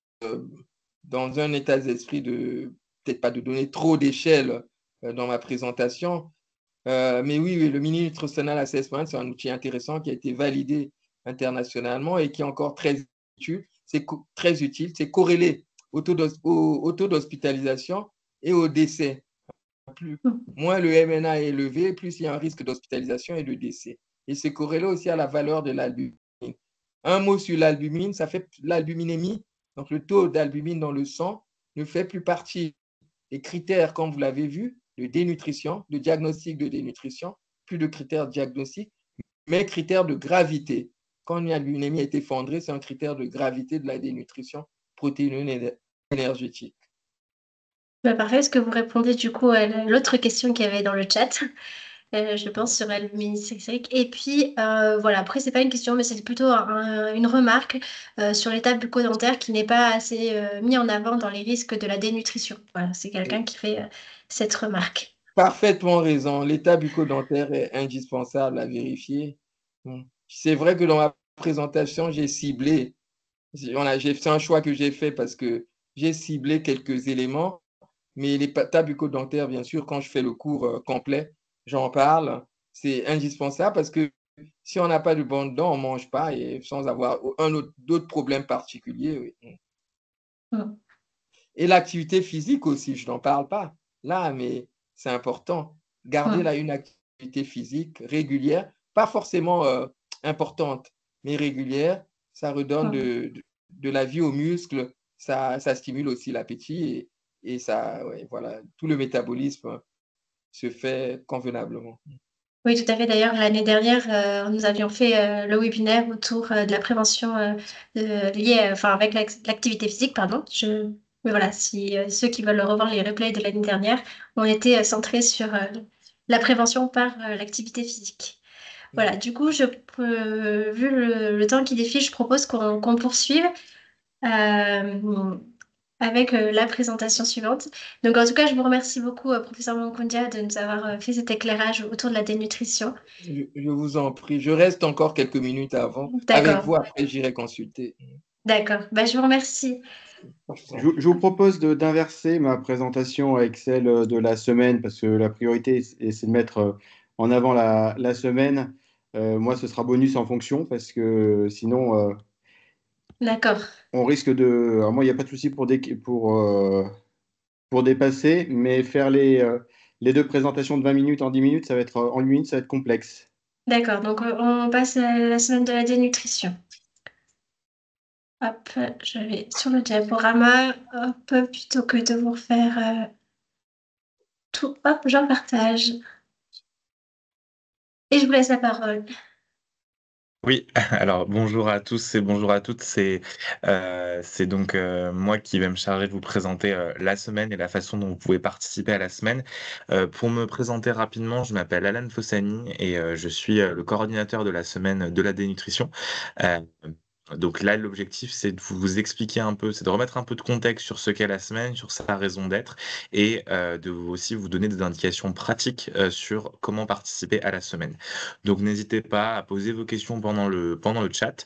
dans un état d'esprit de, peut-être pas de donner trop d'échelle dans ma présentation. Mais oui, oui, le Mini Nutritional Assessment, c'est un outil intéressant qui a été validé internationalement et qui est encore très utile. Très utile. C'est corrélé au taux d'hospitalisation et au décès. Plus, moins le MNA est élevé, plus il y a un risque d'hospitalisation et de décès. Et c'est corrélé aussi à la valeur de l'albumine. Un mot sur l'albumine, ça fait l'albuminémie, donc le taux d'albumine dans le sang, ne fait plus partie des critères, comme vous l'avez vu, de dénutrition, de diagnostic de dénutrition, plus de critères diagnostiques, mais critères de gravité. Quand une albuminémie est effondrée, c'est un critère de gravité de la dénutrition protéineuse énergétique. Bah, parfait. Est-ce que vous répondez du coup à l'autre question qu'il y avait dans le chat? Je pense sur l'albuminique. Et puis, voilà, après, c'est pas une question, mais c'est plutôt une remarque sur l'état bucco-dentaire qui n'est pas assez mis en avant dans les risques de la dénutrition. Voilà, c'est quelqu'un qui fait cette remarque. Parfaitement raison. L'état bucco-dentaire est indispensable à vérifier. C'est vrai que dans ma présentation, j'ai ciblé, c'est un choix que j'ai fait parce que j'ai ciblé quelques éléments, mais l'état bucco-dentaire, bien sûr, quand je fais le cours complet, j'en parle. C'est indispensable parce que si on n'a pas de bonnes dents, on ne mange pas et sans avoir d'autres problèmes particuliers. Oui. Mm. Et l'activité physique aussi, je n'en parle pas là, mais c'est important. Garder Mm. là une activité physique régulière, pas forcément importante, mais régulière, ça redonne Mm. de la vie aux muscles, ça stimule aussi l'appétit et ça, ouais, voilà, tout le métabolisme se fait convenablement. Oui, tout à fait. D'ailleurs, l'année dernière, nous avions fait le webinaire autour de la prévention liée, enfin, avec l'activité physique, pardon. Mais voilà, si ceux qui veulent revoir les replays de l'année dernière, on était centrés sur la prévention par l'activité physique. Voilà, du coup, vu le temps qui défile, je propose qu'on poursuive euh, avec la présentation suivante. Donc, en tout cas, je vous remercie beaucoup, professeur Monkundia, de nous avoir fait cet éclairage autour de la dénutrition. Je vous en prie, je reste encore quelques minutes avant. Avec D'accord, vous, après, j'irai consulter. d'accord. Bah, je vous remercie. Je vous propose d'inverser ma présentation à Excel de la semaine parce que la priorité, c'est de mettre en avant la semaine. Moi, ce sera bonus en fonction parce que sinon, D'accord, on risque de. Alors moi, il n'y a pas de souci pour dépasser, mais faire les deux présentations de 20 minutes en 10 minutes, ça va être en 8 minutes, ça va être complexe. d'accord. Donc, on passe à la semaine de la dénutrition. Hop, je vais sur le diaporama. Hop, plutôt que de vous refaire tout, hop, j'en partage. Et je vous laisse la parole. Oui, alors bonjour à tous et bonjour à toutes. C'est donc moi qui vais me charger de vous présenter la semaine et la façon dont vous pouvez participer à la semaine. Pour me présenter rapidement, je m'appelle Alan Fossani et je suis le coordinateur de la semaine de la dénutrition. Euh, donc là, l'objectif, c'est de vous expliquer un peu, c'est de remettre un peu de contexte sur ce qu'est la semaine, sur sa raison d'être et aussi vous donner des indications pratiques sur comment participer à la semaine. Donc n'hésitez pas à poser vos questions pendant le chat.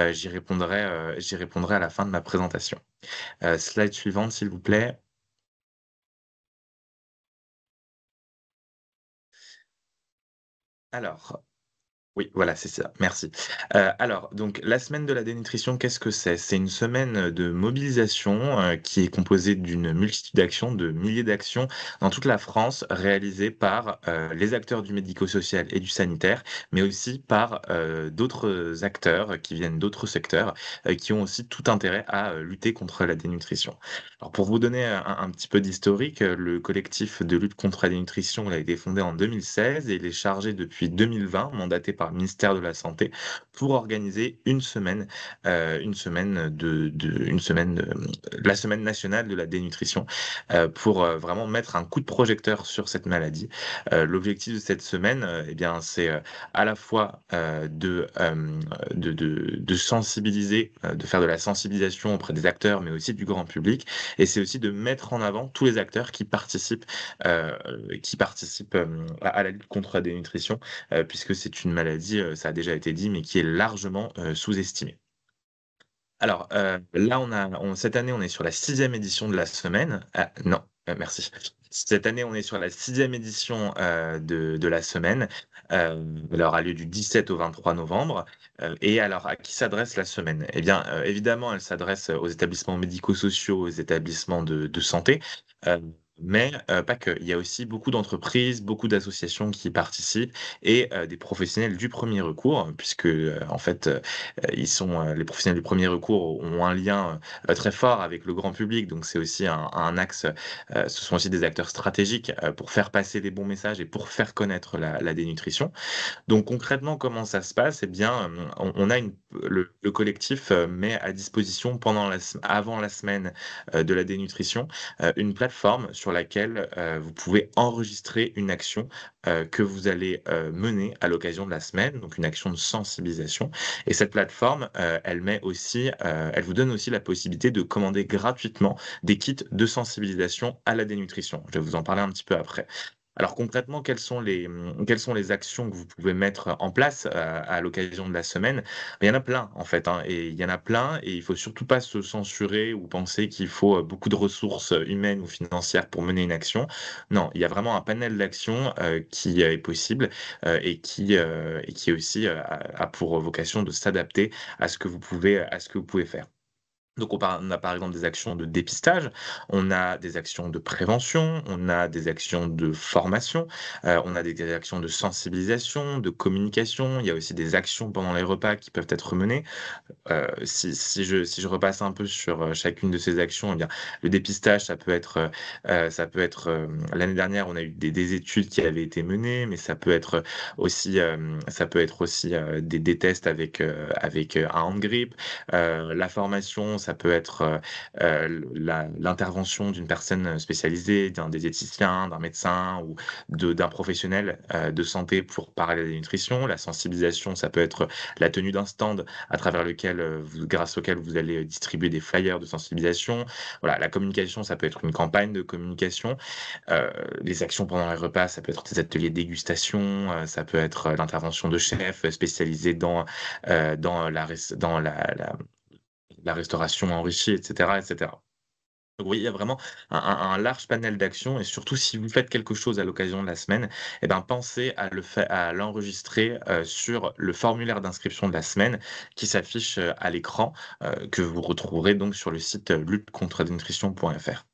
J'y répondrai à la fin de ma présentation. Slide suivante, s'il vous plaît. Alors, Oui, voilà, c'est ça, merci. Alors donc la semaine de la dénutrition, qu'est-ce que c'est? C'est une semaine de mobilisation, qui est composée d'une multitude d'actions, de milliers d'actions dans toute la France, réalisées par, les acteurs du médico-social et du sanitaire, mais aussi par, d'autres acteurs qui viennent d'autres secteurs, qui ont aussi tout intérêt à, lutter contre la dénutrition. Alors pour vous donner un petit peu d'historique, le collectif de lutte contre la dénutrition, il a été fondé en 2016 et il est chargé depuis 2020, mandaté par le ministère de la Santé, pour organiser une semaine, la semaine nationale de la dénutrition, pour, vraiment mettre un coup de projecteur sur cette maladie. L'objectif de cette semaine, eh bien, c'est, à la fois, de sensibiliser, de faire de la sensibilisation auprès des acteurs, mais aussi du grand public, et c'est aussi de mettre en avant tous les acteurs qui participent à la lutte contre la dénutrition, puisque c'est une maladie, ça a déjà été dit, mais qui est largement sous-estimée. Alors, là, cette année, on est sur la sixième édition de la semaine. Ah, non, merci. Cette année, on est sur la sixième édition de la semaine. Elle aura lieu du 17 au 23 novembre. Et alors, à qui s'adresse la semaine? Eh bien, évidemment, elle s'adresse aux établissements médico-sociaux, aux établissements de santé. euh, mais pas que. Il y a aussi beaucoup d'entreprises, beaucoup d'associations qui y participent et des professionnels du premier recours, puisque en fait, les professionnels du premier recours ont un lien très fort avec le grand public, donc c'est aussi un axe. Ce sont aussi des acteurs stratégiques pour faire passer les bons messages et pour faire connaître la dénutrition. Donc concrètement, comment ça se passe? Eh bien, on a le collectif met à disposition avant la semaine de la dénutrition, une plateforme sur laquelle vous pouvez enregistrer une action que vous allez mener à l'occasion de la semaine, donc une action de sensibilisation. Et cette plateforme, elle vous donne aussi la possibilité de commander gratuitement des kits de sensibilisation à la dénutrition. Je vais vous en parler un petit peu après. Alors concrètement, quelles sont les actions que vous pouvez mettre en place à l'occasion de la semaine? Il y en a plein en fait, hein, et il y en a plein et il faut surtout pas se censurer ou penser qu'il faut beaucoup de ressources humaines ou financières pour mener une action. Non, il y a vraiment un panel d'actions qui est possible et qui aussi a pour vocation de s'adapter à ce que vous pouvez faire. Donc on a par exemple des actions de dépistage, on a des actions de prévention, on a des actions de formation, on a des actions de sensibilisation, de communication. Il y a aussi des actions pendant les repas qui peuvent être menées. Si je repasse un peu sur chacune de ces actions, eh bien, le dépistage, l'année dernière, on a eu des études qui avaient été menées, mais ça peut être aussi des tests avec un hand grip. La formation, ça peut être l'intervention d'une personne spécialisée, d'un diététicien, d'un médecin ou d'un professionnel de santé pour parler de la nutrition. La sensibilisation, ça peut être la tenue d'un stand à travers lequel, grâce auquel vous allez distribuer des flyers de sensibilisation. Voilà, la communication, ça peut être une campagne de communication. Les actions pendant les repas, ça peut être des ateliers de dégustation, ça peut être l'intervention de chefs spécialisés dans la restauration enrichie, etc., etc. Donc oui, il y a vraiment un large panel d'actions et surtout si vous faites quelque chose à l'occasion de la semaine, eh ben, pensez à l'enregistrer sur le formulaire d'inscription de la semaine qui s'affiche à l'écran, que vous retrouverez donc sur le site luttecontredenutrition.fr.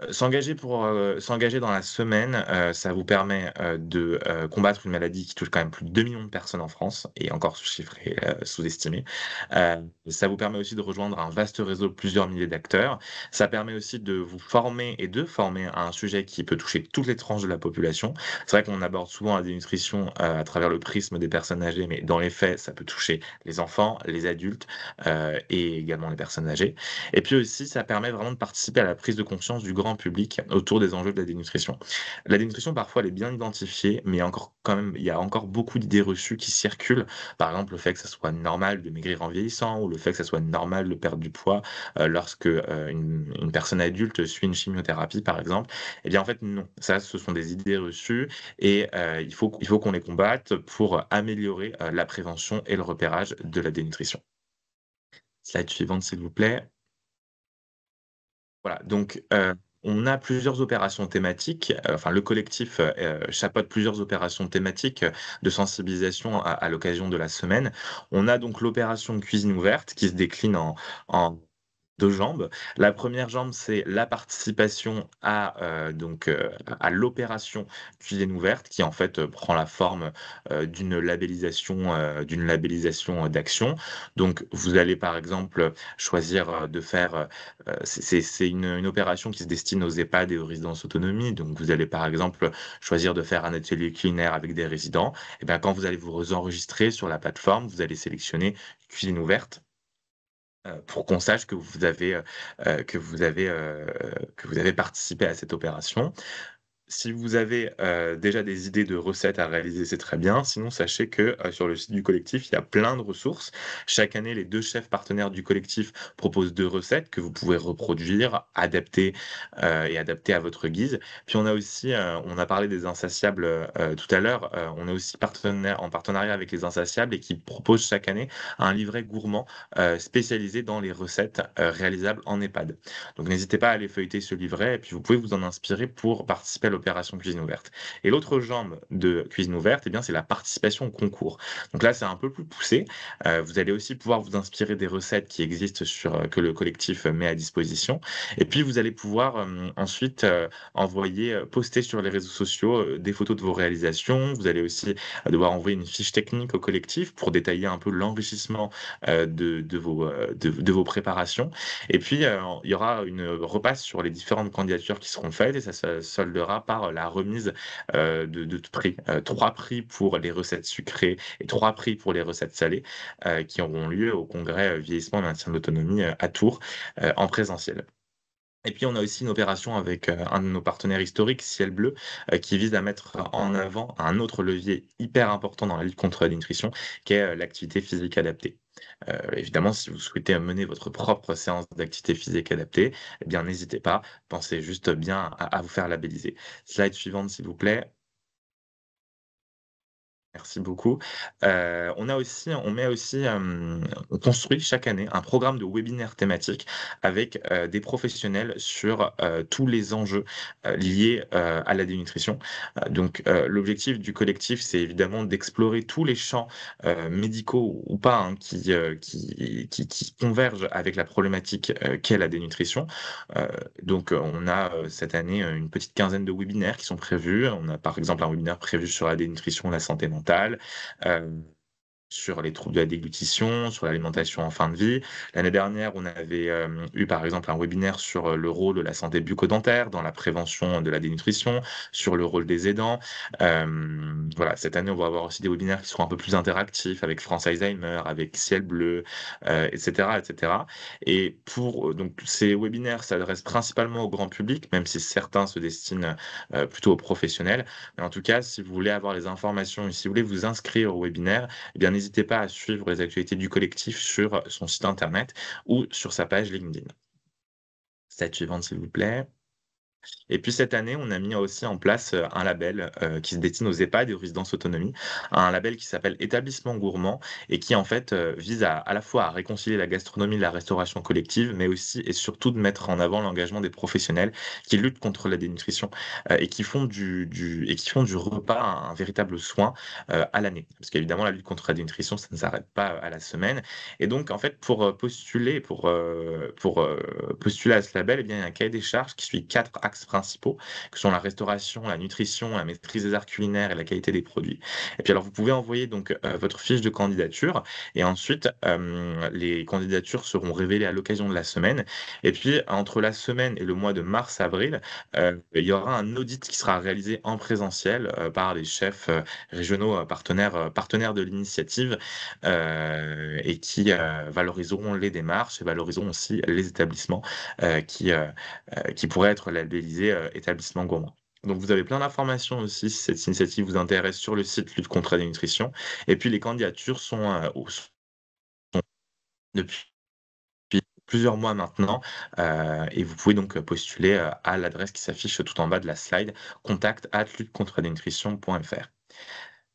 S'engager dans la semaine, ça vous permet de combattre une maladie qui touche quand même plus de 2 millions de personnes en France et encore ce chiffre est sous-estimé. Ça vous permet aussi de rejoindre un vaste réseau de plusieurs milliers d'acteurs. Ça permet aussi de vous former et de former à un sujet qui peut toucher toutes les tranches de la population. C'est vrai qu'on aborde souvent la dénutrition à travers le prisme des personnes âgées, mais dans les faits, ça peut toucher les enfants, les adultes et également les personnes âgées. Et puis aussi, ça permet vraiment de participer à la prise de conscience du grand public autour des enjeux de la dénutrition. La dénutrition, parfois, elle est bien identifiée, mais il y a encore beaucoup d'idées reçues qui circulent. Par exemple, le fait que ça soit normal de maigrir en vieillissant, ou le fait que ça soit normal de perdre du poids lorsque une personne adulte suit une chimiothérapie, par exemple. Eh bien, en fait, non. Ça, ce sont des idées reçues et il faut qu'on les combatte pour améliorer la prévention et le repérage de la dénutrition. Slide suivante, s'il vous plaît. Voilà, donc on a plusieurs opérations thématiques, enfin le collectif chapeaute plusieurs opérations thématiques de sensibilisation à l'occasion de la semaine. On a donc l'opération cuisine ouverte qui se décline en deux jambes. La première jambe, c'est la participation à l'opération cuisine ouverte qui en fait prend la forme d'une labellisation d'action. Donc vous allez par exemple choisir de faire c'est une opération qui se destine aux EHPAD et aux résidences autonomie. Donc, vous allez par exemple choisir de faire un atelier culinaire avec des résidents. Et bien, quand vous allez vous enregistrer sur la plateforme, vous allez sélectionner cuisine ouverte pour qu'on sache que vous avez participé à cette opération. Si vous avez déjà des idées de recettes à réaliser, c'est très bien. Sinon, sachez que sur le site du collectif, il y a plein de ressources. Chaque année, les 2 chefs partenaires du collectif proposent 2 recettes que vous pouvez reproduire, adapter et adapter à votre guise. Puis on a aussi, on a parlé des insatiables tout à l'heure, on est aussi en partenariat avec les insatiables et qui proposent chaque année un livret gourmand spécialisé dans les recettes réalisables en EHPAD. Donc n'hésitez pas à aller feuilleter ce livret et puis vous pouvez vous en inspirer pour participer à l'opération cuisine ouverte. Et l'autre jambe de cuisine ouverte, eh bien, c'est la participation au concours. Donc là, c'est un peu plus poussé. Vous allez aussi pouvoir vous inspirer des recettes qui existent que le collectif met à disposition. Et puis vous allez pouvoir ensuite poster sur les réseaux sociaux des photos de vos réalisations. Vous allez aussi devoir envoyer une fiche technique au collectif pour détailler un peu l'enrichissement de vos préparations. Et puis, il y aura une repasse sur les différentes candidatures qui seront faites et ça se soldera par la remise de prix. 3 prix pour les recettes sucrées et 3 prix pour les recettes salées qui auront lieu au congrès vieillissement et maintien de l'autonomie à Tours en présentiel. Et puis, on a aussi une opération avec un de nos partenaires historiques, Ciel Bleu, qui vise à mettre en avant un autre levier hyper important dans la lutte contre la dénutrition, qui est l'activité physique adaptée. Évidemment, si vous souhaitez mener votre propre séance d'activité physique adaptée, eh bien, n'hésitez pas, pensez juste bien à vous faire labelliser. Slide suivante, s'il vous plaît. Merci beaucoup. On construit chaque année un programme de webinaire thématique avec des professionnels sur tous les enjeux liés à la dénutrition. L'objectif du collectif, c'est évidemment d'explorer tous les champs médicaux ou pas hein, qui convergent avec la problématique qu'est la dénutrition. On a cette année une petite quinzaine de webinaires qui sont prévus. On a par exemple un webinaire prévu sur la dénutrition et la santé mentale, sur les troubles de la déglutition, sur l'alimentation en fin de vie. L'année dernière, on avait eu par exemple un webinaire sur le rôle de la santé bucco-dentaire dans la prévention de la dénutrition, sur le rôle des aidants. Voilà, cette année, on va avoir aussi des webinaires qui seront un peu plus interactifs avec France Alzheimer, avec Ciel Bleu, etc., etc. Et donc ces webinaires s'adressent principalement au grand public, même si certains se destinent plutôt aux professionnels. Mais en tout cas, si vous voulez avoir les informations et si vous voulez vous inscrire au webinaire, eh bien, n'hésitez pas à suivre les actualités du collectif sur son site internet ou sur sa page LinkedIn. Slide suivante, s'il vous plaît. Et puis cette année, on a mis aussi en place un label qui se destine aux EHPAD et aux résidences autonomie, un label qui s'appelle Établissement Gourmand et qui en fait vise à la fois à réconcilier la gastronomie et la restauration collective, mais aussi et surtout de mettre en avant l'engagement des professionnels qui luttent contre la dénutrition et qui font du repas un véritable soin à l'année. Parce qu'évidemment, la lutte contre la dénutrition, ça ne s'arrête pas à la semaine. Et donc, en fait, pour postuler à ce label, eh bien, il y a un cahier des charges qui suit 4 axes principaux, que sont la restauration, la nutrition, la maîtrise des arts culinaires et la qualité des produits. Et puis alors, vous pouvez envoyer donc votre fiche de candidature et ensuite, les candidatures seront révélées à l'occasion de la semaine. Et puis, entre la semaine et le mois de mars-avril, il y aura un audit qui sera réalisé en présentiel par les chefs régionaux partenaires de l'initiative et qui valoriseront les démarches et valoriseront aussi les établissements qui pourraient être labellisés établissements gourmands. Donc vous avez plein d'informations aussi si cette initiative vous intéresse sur le site Lutte contre la dénutrition. Et puis les candidatures sont depuis plusieurs mois maintenant et vous pouvez donc postuler à l'adresse qui s'affiche tout en bas de la slide contact@luttecontredénutrition.fr.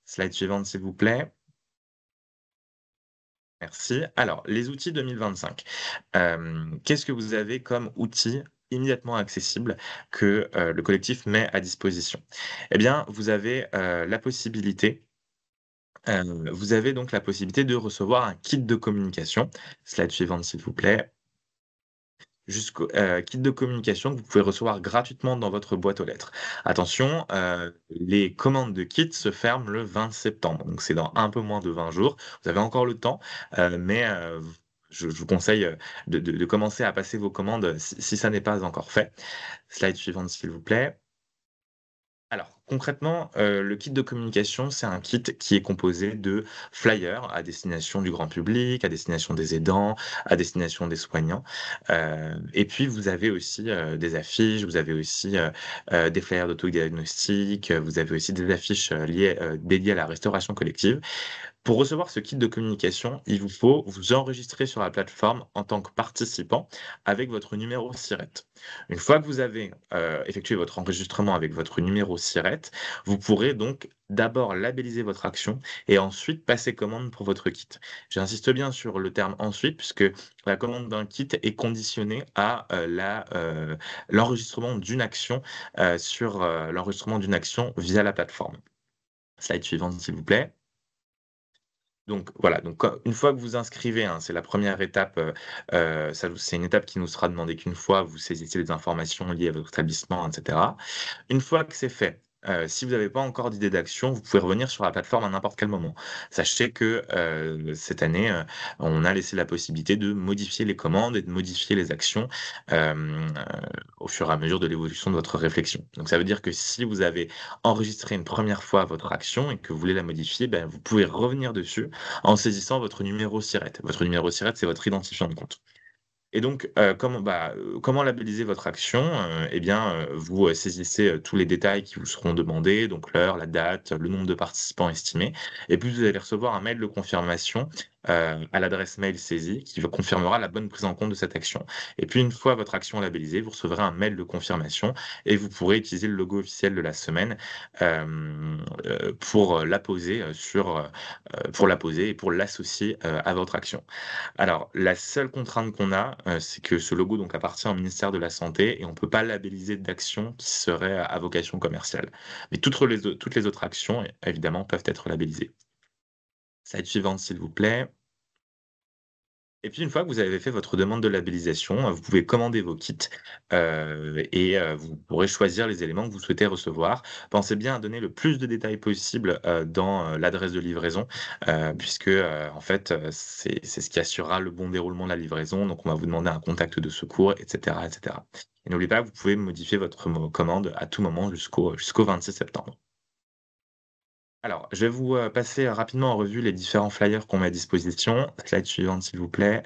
Slide suivante s'il vous plaît. Merci. Alors, les outils 2025. Qu'est-ce que vous avez comme outils immédiatement accessibles que le collectif met à disposition. Eh bien, vous avez donc la possibilité de recevoir un kit de communication. Slide suivante, s'il vous plaît. Jusqu'au kit de communication que vous pouvez recevoir gratuitement dans votre boîte aux lettres. Attention, les commandes de kits se ferment le 20 septembre, donc c'est dans un peu moins de 20 jours. Vous avez encore le temps, mais je vous conseille de commencer à passer vos commandes si ça n'est pas encore fait. Slide suivante, s'il vous plaît. Alors, concrètement, le kit de communication, c'est un kit qui est composé de flyers à destination du grand public, à destination des aidants, à destination des soignants. Et puis vous avez aussi, des affiches, vous avez aussi, des flyers d'autodiagnostic, vous avez aussi des affiches, dédiées à la restauration collective. Pour recevoir ce kit de communication, il vous faut vous enregistrer sur la plateforme en tant que participant avec votre numéro SIRET. Une fois que vous avez effectué votre enregistrement avec votre numéro SIRET, vous pourrez donc d'abord labelliser votre action et ensuite passer commande pour votre kit. J'insiste bien sur le terme ensuite puisque la commande d'un kit est conditionnée à l'enregistrement d'une action l'enregistrement d'une action via la plateforme. Slide suivante, s'il vous plaît. Donc voilà, donc une fois que vous inscrivez, hein, c'est la première étape, c'est une étape qui nous sera demandée qu'une fois vous saisissez les informations liées à votre établissement, etc. Une fois que c'est fait, si vous n'avez pas encore d'idée d'action, vous pouvez revenir sur la plateforme à n'importe quel moment. Sachez que cette année, on a laissé la possibilité de modifier les commandes et de modifier les actions au fur et à mesure de l'évolution de votre réflexion. Donc ça veut dire que si vous avez enregistré une première fois votre action et que vous voulez la modifier, ben, vous pouvez revenir dessus en saisissant votre numéro SIRET. Votre numéro SIRET, c'est votre identifiant de compte. Et donc, comment labelliser votre action? Eh bien, vous saisissez tous les détails qui vous seront demandés, donc l'heure, la date, le nombre de participants estimé, et puis vous allez recevoir un mail de confirmation à l'adresse mail saisie qui vous confirmera la bonne prise en compte de cette action. Et puis, une fois votre action labellisée, vous recevrez un mail de confirmation et vous pourrez utiliser le logo officiel de la semaine pour la poser et pour l'associer à votre action. Alors, la seule contrainte qu'on a, c'est que ce logo donc appartient au ministère de la Santé et on ne peut pas labelliser d'actions qui seraient à vocation commerciale. Mais toutes les autres actions, évidemment, peuvent être labellisées. Slide suivante, s'il vous plaît. Et puis une fois que vous avez fait votre demande de labellisation, vous pouvez commander vos kits, vous pourrez choisir les éléments que vous souhaitez recevoir. Pensez bien à donner le plus de détails possible, dans, l'adresse de livraison, puisque, en fait, c'est ce qui assurera le bon déroulement de la livraison. Donc on va vous demander un contact de secours et cetera et cetera. Et n'oubliez pas que vous pouvez modifier votre commande à tout moment jusqu'au 26 septembre. Alors, je vais vous, passer rapidement en revue les différents flyers qu'on met à disposition. Slide suivante, s'il vous plaît.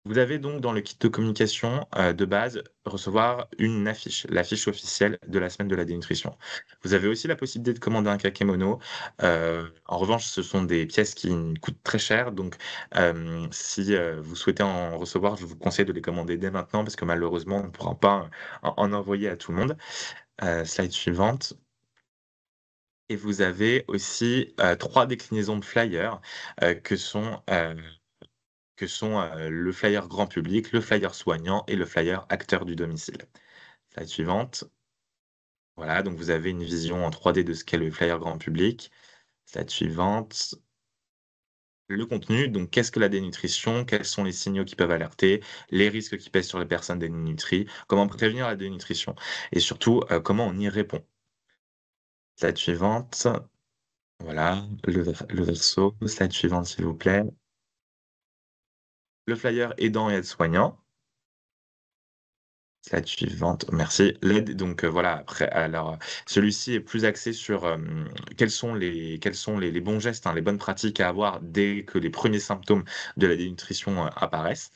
Vous avez donc dans le kit de communication, de base, recevoir une affiche, l'affiche officielle de la semaine de la dénutrition. Vous avez aussi la possibilité de commander un kakémono. En revanche, ce sont des pièces qui coûtent très cher, donc si, vous souhaitez en recevoir, je vous conseille de les commander dès maintenant parce que malheureusement, on ne pourra pas en envoyer à tout le monde. Slide suivante. Et vous avez aussi, 3 déclinaisons de flyers, que sont, le flyer grand public, le flyer soignant et le flyer acteur du domicile. Slide suivante. Voilà, donc vous avez une vision en 3D de ce qu'est le flyer grand public. Slide suivante. Le contenu, donc qu'est-ce que la dénutrition? Quels sont les signaux qui peuvent alerter? Les risques qui pèsent sur les personnes dénutries? Comment prévenir la dénutrition? Et surtout, comment on y répond? Slide suivante. Voilà, le verso. Slide suivante, s'il vous plaît. Le flyer aidant et aide-soignant. Slide suivante, merci. L'aide, donc voilà, après, alors celui-ci est plus axé sur quels sont les bons gestes, hein, les bonnes pratiques à avoir dès que les premiers symptômes de la dénutrition apparaissent.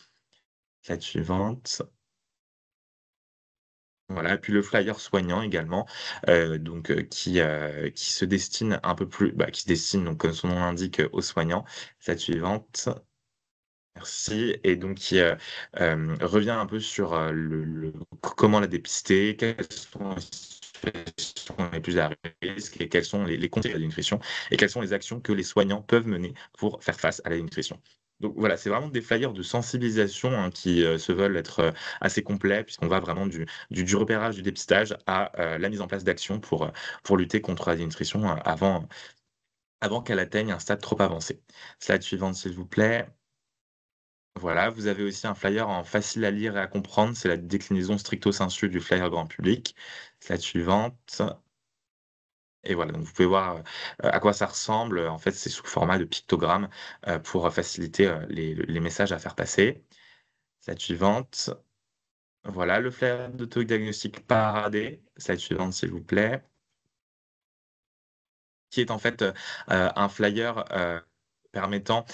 Slide suivante. Voilà, et puis le flyer soignant également, qui se destine un peu plus, qui se destine donc comme son nom l'indique aux soignants. Slide suivante. Merci et donc qui, revient un peu sur, comment la dépister, quelles sont les situations les plus à risque et quels sont les conseils de la dénutrition et quelles sont les actions que les soignants peuvent mener pour faire face à la dénutrition. Donc voilà, c'est vraiment des flyers de sensibilisation hein, qui se veulent être assez complets, puisqu'on va vraiment du repérage, du dépistage à la mise en place d'actions pour lutter contre la dénutrition avant qu'elle atteigne un stade trop avancé. Slide suivante, s'il vous plaît. Voilà, vous avez aussi un flyer en facile à lire et à comprendre, c'est la déclinaison stricto sensu du flyer grand public. Slide suivante. Et voilà, donc vous pouvez voir à quoi ça ressemble. En fait, c'est sous format de pictogramme pour faciliter les messages à faire passer. Slide suivante. Voilà, le flyer d'autodiagnostic paradé. Slide suivante, s'il vous plaît. Qui est en fait un flyer permettant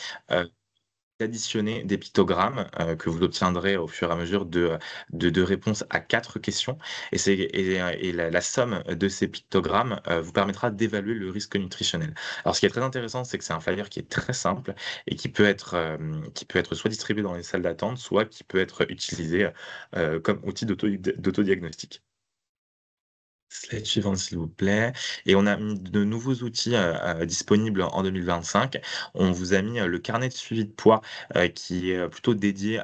d'additionner des pictogrammes que vous obtiendrez au fur et à mesure de réponses à 4 questions. Et la somme de ces pictogrammes vous permettra d'évaluer le risque nutritionnel. Alors, ce qui est très intéressant, c'est que c'est un flyer qui est très simple et qui peut être soit distribué dans les salles d'attente, soit qui peut être utilisé comme outil d'autodiagnostic. Slide suivante, s'il vous plaît. Et on a mis de nouveaux outils disponibles en 2025. On vous a mis le carnet de suivi de poids qui est plutôt dédié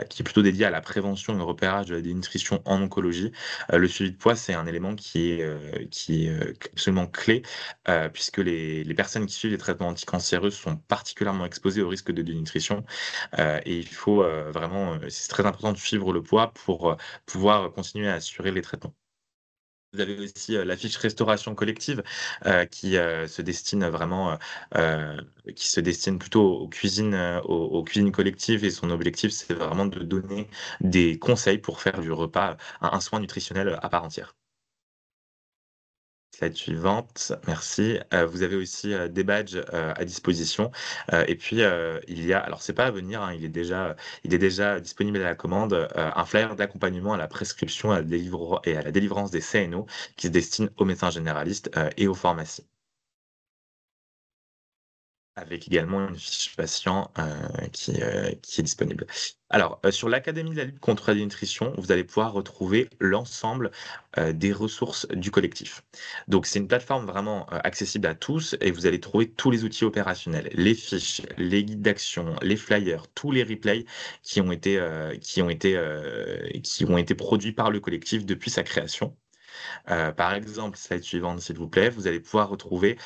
qui est plutôt dédié à la prévention et au repérage de la dénutrition en oncologie. Le suivi de poids, c'est un élément qui est absolument clé puisque les personnes qui suivent les traitements anticancéreux sont particulièrement exposées au risque de dénutrition. Et il faut vraiment, c'est très important de suivre le poids pour pouvoir continuer à assurer les traitements. Vous avez aussi la fiche restauration collective qui se destine vraiment, qui se destine plutôt aux cuisines collectives et son objectif, c'est vraiment de donner des conseils pour faire du repas un soin nutritionnel à part entière. Slide suivante, merci. Vous avez aussi des badges à disposition. Et puis, il y a, alors c'est pas à venir, hein, il est déjà disponible à la commande, un flyer d'accompagnement à la prescription et à la délivrance des CNO qui se destine aux médecins généralistes et aux pharmacies. Avec également une fiche patient qui est disponible. Alors, sur l'Académie de la lutte contre la dénutrition, vous allez pouvoir retrouver l'ensemble des ressources du collectif. Donc, c'est une plateforme vraiment accessible à tous et vous allez trouver tous les outils opérationnels, les fiches, les guides d'action, les flyers, tous les replays qui ont été produits par le collectif depuis sa création. Par exemple, slide suivante, s'il vous plaît, vous allez pouvoir retrouver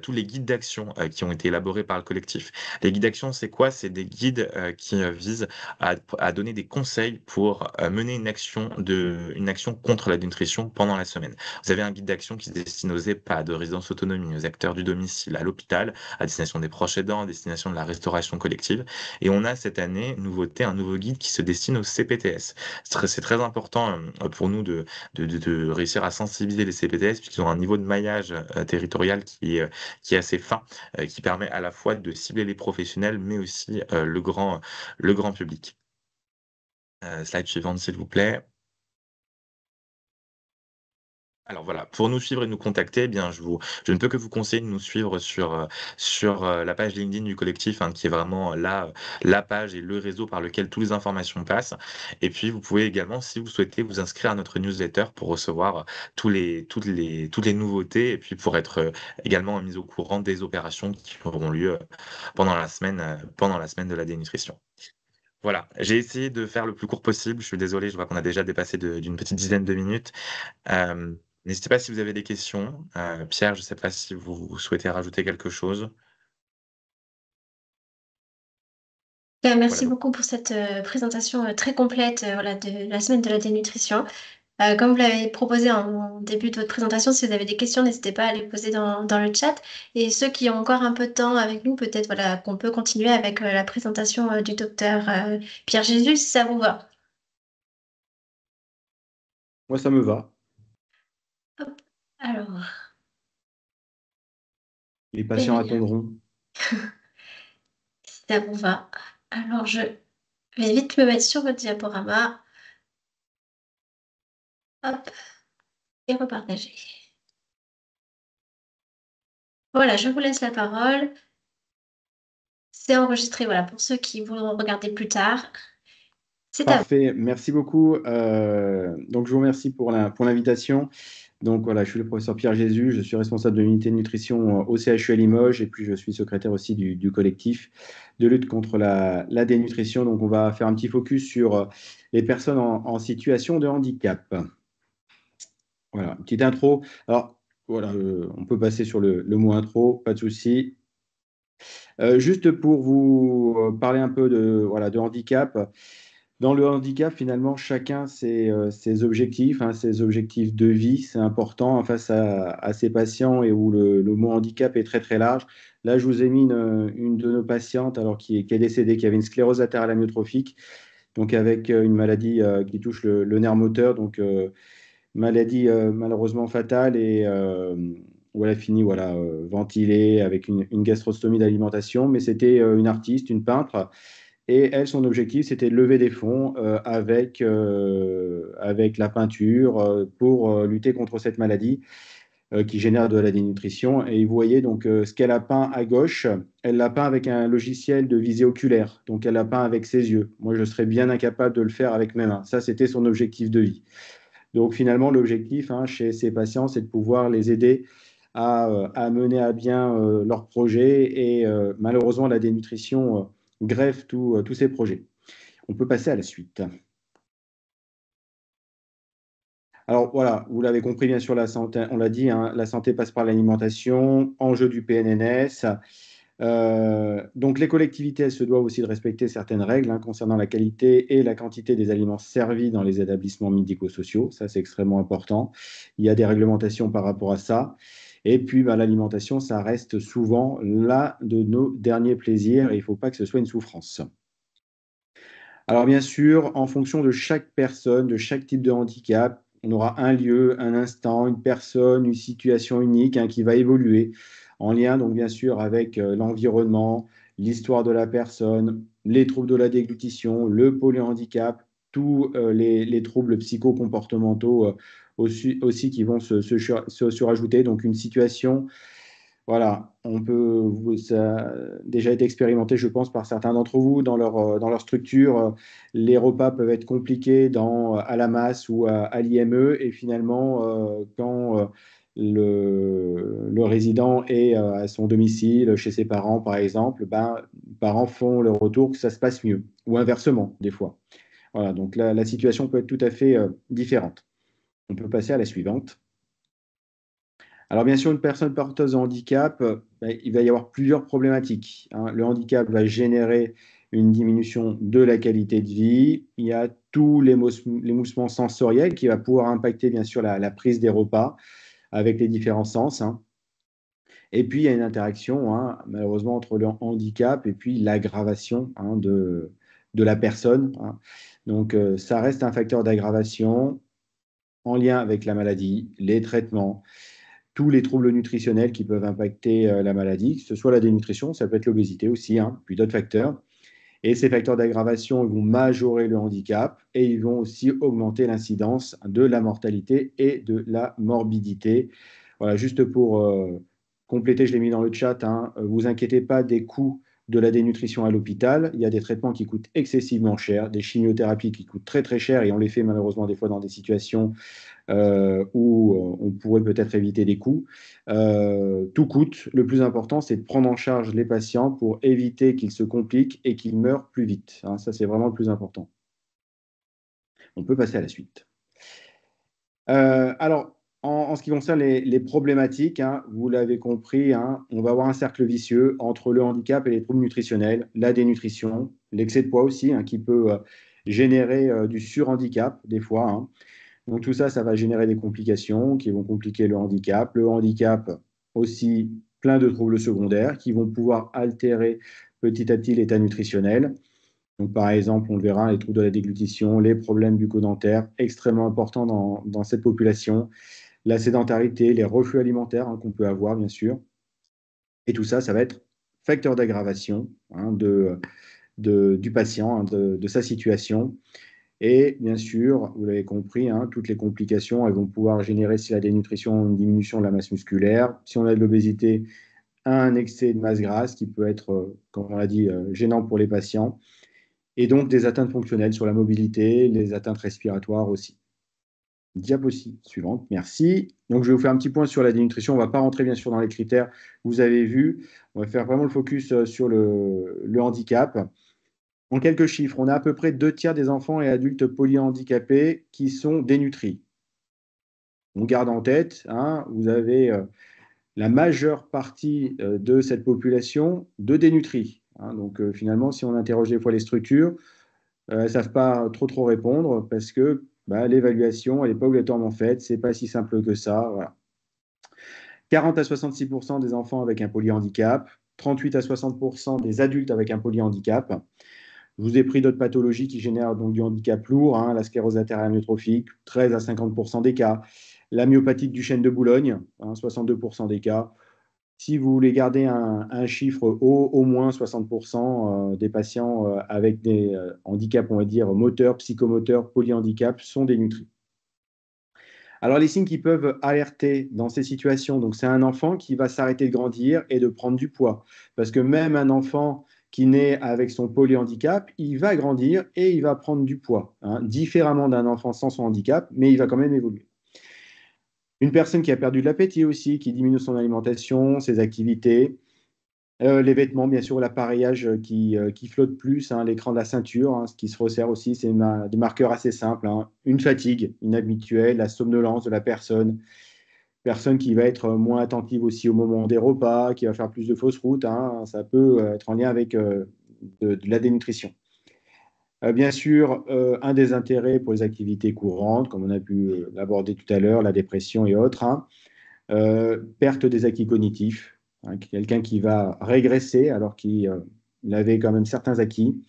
tous les guides d'action qui ont été élaborés par le collectif. Les guides d'action, c'est quoi? C'est des guides qui visent à donner des conseils pour mener une action contre la dénutrition pendant la semaine. Vous avez un guide d'action qui se destine aux EHPAD, aux résidences autonomie, aux acteurs du domicile, à l'hôpital, à destination des proches aidants, à destination de la restauration collective. Et on a cette année, nouveauté, un nouveau guide qui se destine aux CPTS. C'est très important pour nous de réussir à sensibiliser les CPTS puisqu'ils ont un niveau de maillage territorial qui est assez fin, qui permet à la fois de cibler les professionnels, mais aussi le grand public. Slide suivante, s'il vous plaît. Alors voilà, pour nous suivre et nous contacter, eh bien, je ne peux que vous conseiller de nous suivre sur la page LinkedIn du collectif, hein, qui est vraiment la page et le réseau par lequel toutes les informations passent. Et puis, vous pouvez également, si vous souhaitez, vous inscrire à notre newsletter pour recevoir toutes les nouveautés et puis pour être également mis au courant des opérations qui auront lieu pendant la semaine de la dénutrition. Voilà, j'ai essayé de faire le plus court possible. Je suis désolé, je vois qu'on a déjà dépassé d'une petite dizaine de minutes. Euh, N'hésitez pas si vous avez des questions. Pierre, je ne sais pas si vous souhaitez rajouter quelque chose. Voilà, Merci donc, beaucoup pour cette présentation très complète voilà, de la semaine de la dénutrition. Comme vous l'avez proposé en début de votre présentation, si vous avez des questions, n'hésitez pas à les poser dans le chat. Et ceux qui ont encore un peu de temps avec nous, peut-être voilà, qu'on peut continuer avec la présentation du docteur Pierre Jésus, si ça vous va. Moi, ça me va. Hop. Alors, Les eh patients bien, attendront. si ça vous va. Alors, je vais vite me mettre sur votre diaporama. Hop, et repartager. Voilà, je vous laisse la parole. C'est enregistré, voilà, pour ceux qui voudront regarder plus tard. C'est à vous. Parfait, merci beaucoup. Donc, je vous remercie pour l'invitation. Donc, voilà, je suis le professeur Pierre Jésus, je suis responsable de l'unité de nutrition au CHU à Limoges et puis je suis secrétaire aussi du collectif de lutte contre la dénutrition. Donc, on va faire un petit focus sur les personnes en situation de handicap. Voilà, une petite intro. Alors, voilà, on peut passer sur le mot intro, pas de souci. Juste pour vous parler un peu de handicap. Dans le handicap, finalement, chacun ses objectifs, ses objectifs de vie, c'est important face à ses patients et où le mot handicap est très très large. Là, je vous ai mis une de nos patientes alors, qui est décédée, qui avait une sclérose latérale amyotrophique, donc avec une maladie qui touche le nerf moteur, donc maladie malheureusement fatale et où elle a fini voilà, ventilée avec une gastrostomie d'alimentation, mais c'était une artiste, une peintre. Et elle, son objectif, c'était de lever des fonds avec la peinture pour lutter contre cette maladie qui génère de la dénutrition. Et vous voyez donc ce qu'elle a peint à gauche, elle l'a peint avec un logiciel de visée oculaire. Donc elle l'a peint avec ses yeux. Moi, je serais bien incapable de le faire avec mes mains. Ça, c'était son objectif de vie. Donc finalement, l'objectif chez ces patients, c'est de pouvoir les aider à mener à bien leurs projets. Et malheureusement, la dénutrition greffe tous ces projets. On peut passer à la suite. Alors voilà, vous l'avez compris, bien sûr, la santé, on l'a dit, la santé passe par l'alimentation, enjeu du PNNS. Donc les collectivités, elles se doivent aussi de respecter certaines règles concernant la qualité et la quantité des aliments servis dans les établissements médico-sociaux. Ça, c'est extrêmement important. Il y a des réglementations par rapport à ça. Et puis, l'alimentation, ça reste souvent l'un de nos derniers plaisirs et il ne faut pas que ce soit une souffrance. Alors bien sûr, en fonction de chaque personne, de chaque type de handicap, on aura un lieu, un instant, une personne, une situation unique qui va évoluer en lien donc bien sûr avec l'environnement, l'histoire de la personne, les troubles de la déglutition, le polyhandicap, tous les troubles psychocomportementaux aussi qui vont se surajouter. Donc une situation voilà, ça a déjà été expérimenté, je pense, par certains d'entre vous dans leur structure. Les repas peuvent être compliqués à la masse ou à l'IME et finalement, quand le résident est à son domicile, chez ses parents, par exemple, les parents font le retour que ça se passe mieux ou inversement, des fois. Voilà, donc la situation peut être tout à fait différente. On peut passer à la suivante. Alors bien sûr, une personne porteuse de handicap, il va y avoir plusieurs problématiques. Le handicap va générer une diminution de la qualité de vie. Il y a tous l'émoussement sensoriel qui va pouvoir impacter bien sûr la prise des repas avec les différents sens. Et puis il y a une interaction malheureusement entre le handicap et puis l'aggravation de la personne. Donc ça reste un facteur d'aggravation en lien avec la maladie, les traitements, tous les troubles nutritionnels qui peuvent impacter la maladie, que ce soit la dénutrition, ça peut être l'obésité aussi, puis d'autres facteurs. Et ces facteurs d'aggravation ils vont majorer le handicap et ils vont aussi augmenter l'incidence de la mortalité et de la morbidité. Voilà, juste pour compléter, je l'ai mis dans le chat, vous inquiétez pas des coûts de la dénutrition à l'hôpital. Il y a des traitements qui coûtent excessivement cher, des chimiothérapies qui coûtent très très cher et on les fait malheureusement des fois dans des situations où on pourrait peut-être éviter des coûts. Tout coûte. Le plus important, c'est de prendre en charge les patients pour éviter qu'ils se compliquent et qu'ils meurent plus vite. Ça, c'est vraiment le plus important. On peut passer à la suite. Alors, en ce qui concerne les problématiques, vous l'avez compris, on va avoir un cercle vicieux entre le handicap et les troubles nutritionnels, la dénutrition, l'excès de poids aussi, qui peut générer du surhandicap des fois. Donc tout ça, ça va générer des complications qui vont compliquer le handicap. Le handicap aussi, plein de troubles secondaires qui vont pouvoir altérer petit à petit l'état nutritionnel. Donc par exemple, on le verra, les troubles de la déglutition, les problèmes bucco-dentaires, extrêmement importants dans cette population. La sédentarité, les reflux alimentaires qu'on peut avoir, bien sûr. Et tout ça, ça va être facteur d'aggravation du patient, de sa situation. Et bien sûr, vous l'avez compris, toutes les complications, elles vont pouvoir générer, si la dénutrition, une diminution de la masse musculaire. Si on a de l'obésité, un excès de masse grasse qui peut être, comme on l'a dit, gênant pour les patients. et donc des atteintes fonctionnelles sur la mobilité, les atteintes respiratoires aussi. Diapositive suivante, merci. Donc, je vais vous faire un petit point sur la dénutrition. On ne va pas rentrer bien sûr dans les critères que vous avez vus. On va faire vraiment le focus sur le handicap. En quelques chiffres, on a à peu près 2 tiers des enfants et adultes polyhandicapés qui sont dénutris. On garde en tête, hein, vous avez la majeure partie de cette population de dénutris. Hein. Donc, finalement, si on interroge des fois les structures, elles ne savent pas trop répondre parce que l'évaluation, elle n'est pas obligatoirement faite. Ce n'est pas si simple que ça. Voilà. 40 à 66% des enfants avec un polyhandicap, 38 à 60% des adultes avec un polyhandicap. Je vous ai pris d'autres pathologies qui génèrent donc du handicap lourd, hein, la sclérose latérale amyotrophique, 13 à 50% des cas, la myopathie du chêne de Boulogne, 62% des cas. Si vous voulez garder un chiffre haut, au moins 60% des patients avec des handicaps, on va dire, moteurs, psychomoteurs, polyhandicap, sont dénutris. Alors, les signes qui peuvent alerter dans ces situations, donc c'est un enfant qui va s'arrêter de grandir et de prendre du poids. Parce que même un enfant qui naît avec son polyhandicap, il va grandir et il va prendre du poids, hein, différemment d'un enfant sans son handicap, mais il va quand même évoluer. Une personne qui a perdu de l'appétit aussi, qui diminue son alimentation, ses activités, les vêtements, bien sûr, l'appareillage qui flotte plus, hein, l'écran de la ceinture, hein, ce qui se resserre aussi, c'est des marqueurs assez simples. Hein. Une fatigue inhabituelle, la somnolence de la personne qui va être moins attentive aussi au moment des repas, qui va faire plus de fausses routes, hein, ça peut être en lien avec de la dénutrition. Bien sûr, un des intérêts pour les activités courantes, comme on a pu l'aborder tout à l'heure, la dépression et autres, hein, perte des acquis cognitifs, hein, quelqu'un qui va régresser alors qu'il avait quand même certains acquis.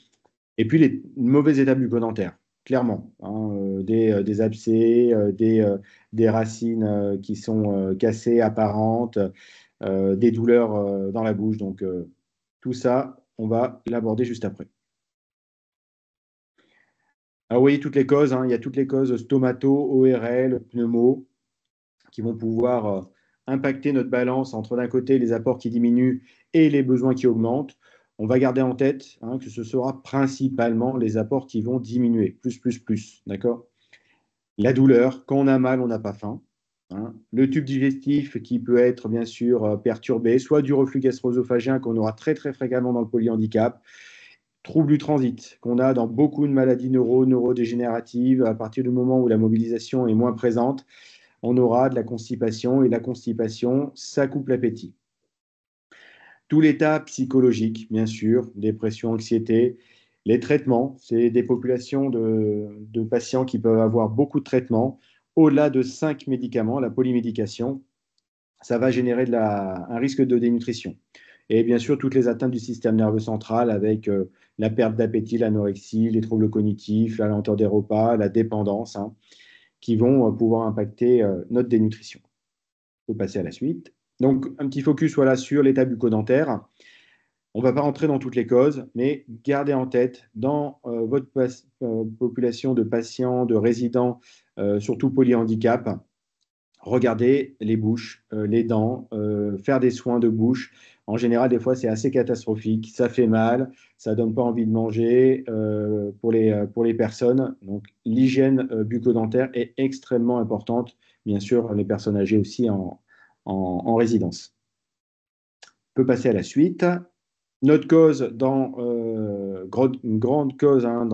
Et puis les mauvais états bucco-dentaires, clairement, hein, des abcès, des racines qui sont cassées, apparentes, des douleurs dans la bouche. Donc tout ça, on va l'aborder juste après. Alors, vous voyez toutes les causes, hein, il y a toutes les causes stomato, ORL, pneumo, qui vont pouvoir impacter notre balance entre d'un côté les apports qui diminuent et les besoins qui augmentent. On va garder en tête hein, que ce sera principalement les apports qui vont diminuer, plus, d'accord? La douleur, quand on a mal, on n'a pas faim. Hein. Le tube digestif qui peut être bien sûr perturbé, soit du reflux gastro-œsophagien qu'on aura très fréquemment dans le polyhandicap, trouble du transit qu'on a dans beaucoup de maladies neurodégénératives à partir du moment où la mobilisation est moins présente. On aura de la constipation, et la constipation, ça coupe l'appétit. Tout l'état psychologique, bien sûr, dépression, anxiété, les traitements, c'est des populations de patients qui peuvent avoir beaucoup de traitements, au-delà de 5 médicaments, la polymédication, ça va générer un risque de dénutrition. Et bien sûr, toutes les atteintes du système nerveux central avec la perte d'appétit, l'anorexie, les troubles cognitifs, la lenteur des repas, la dépendance, hein, qui vont pouvoir impacter notre dénutrition. On peut passer à la suite. Donc, un petit focus voilà, sur l'état bucco-dentaire. On ne va pas rentrer dans toutes les causes, mais gardez en tête, dans votre population de patients, de résidents, surtout polyhandicap, regardez les bouches, les dents, faire des soins de bouche. En général, des fois, c'est assez catastrophique. Ça fait mal, ça ne donne pas envie de manger pour les personnes. Donc, l'hygiène bucco-dentaire est extrêmement importante. Bien sûr, les personnes âgées aussi en résidence. On peut passer à la suite. Notre cause, une grande cause hein,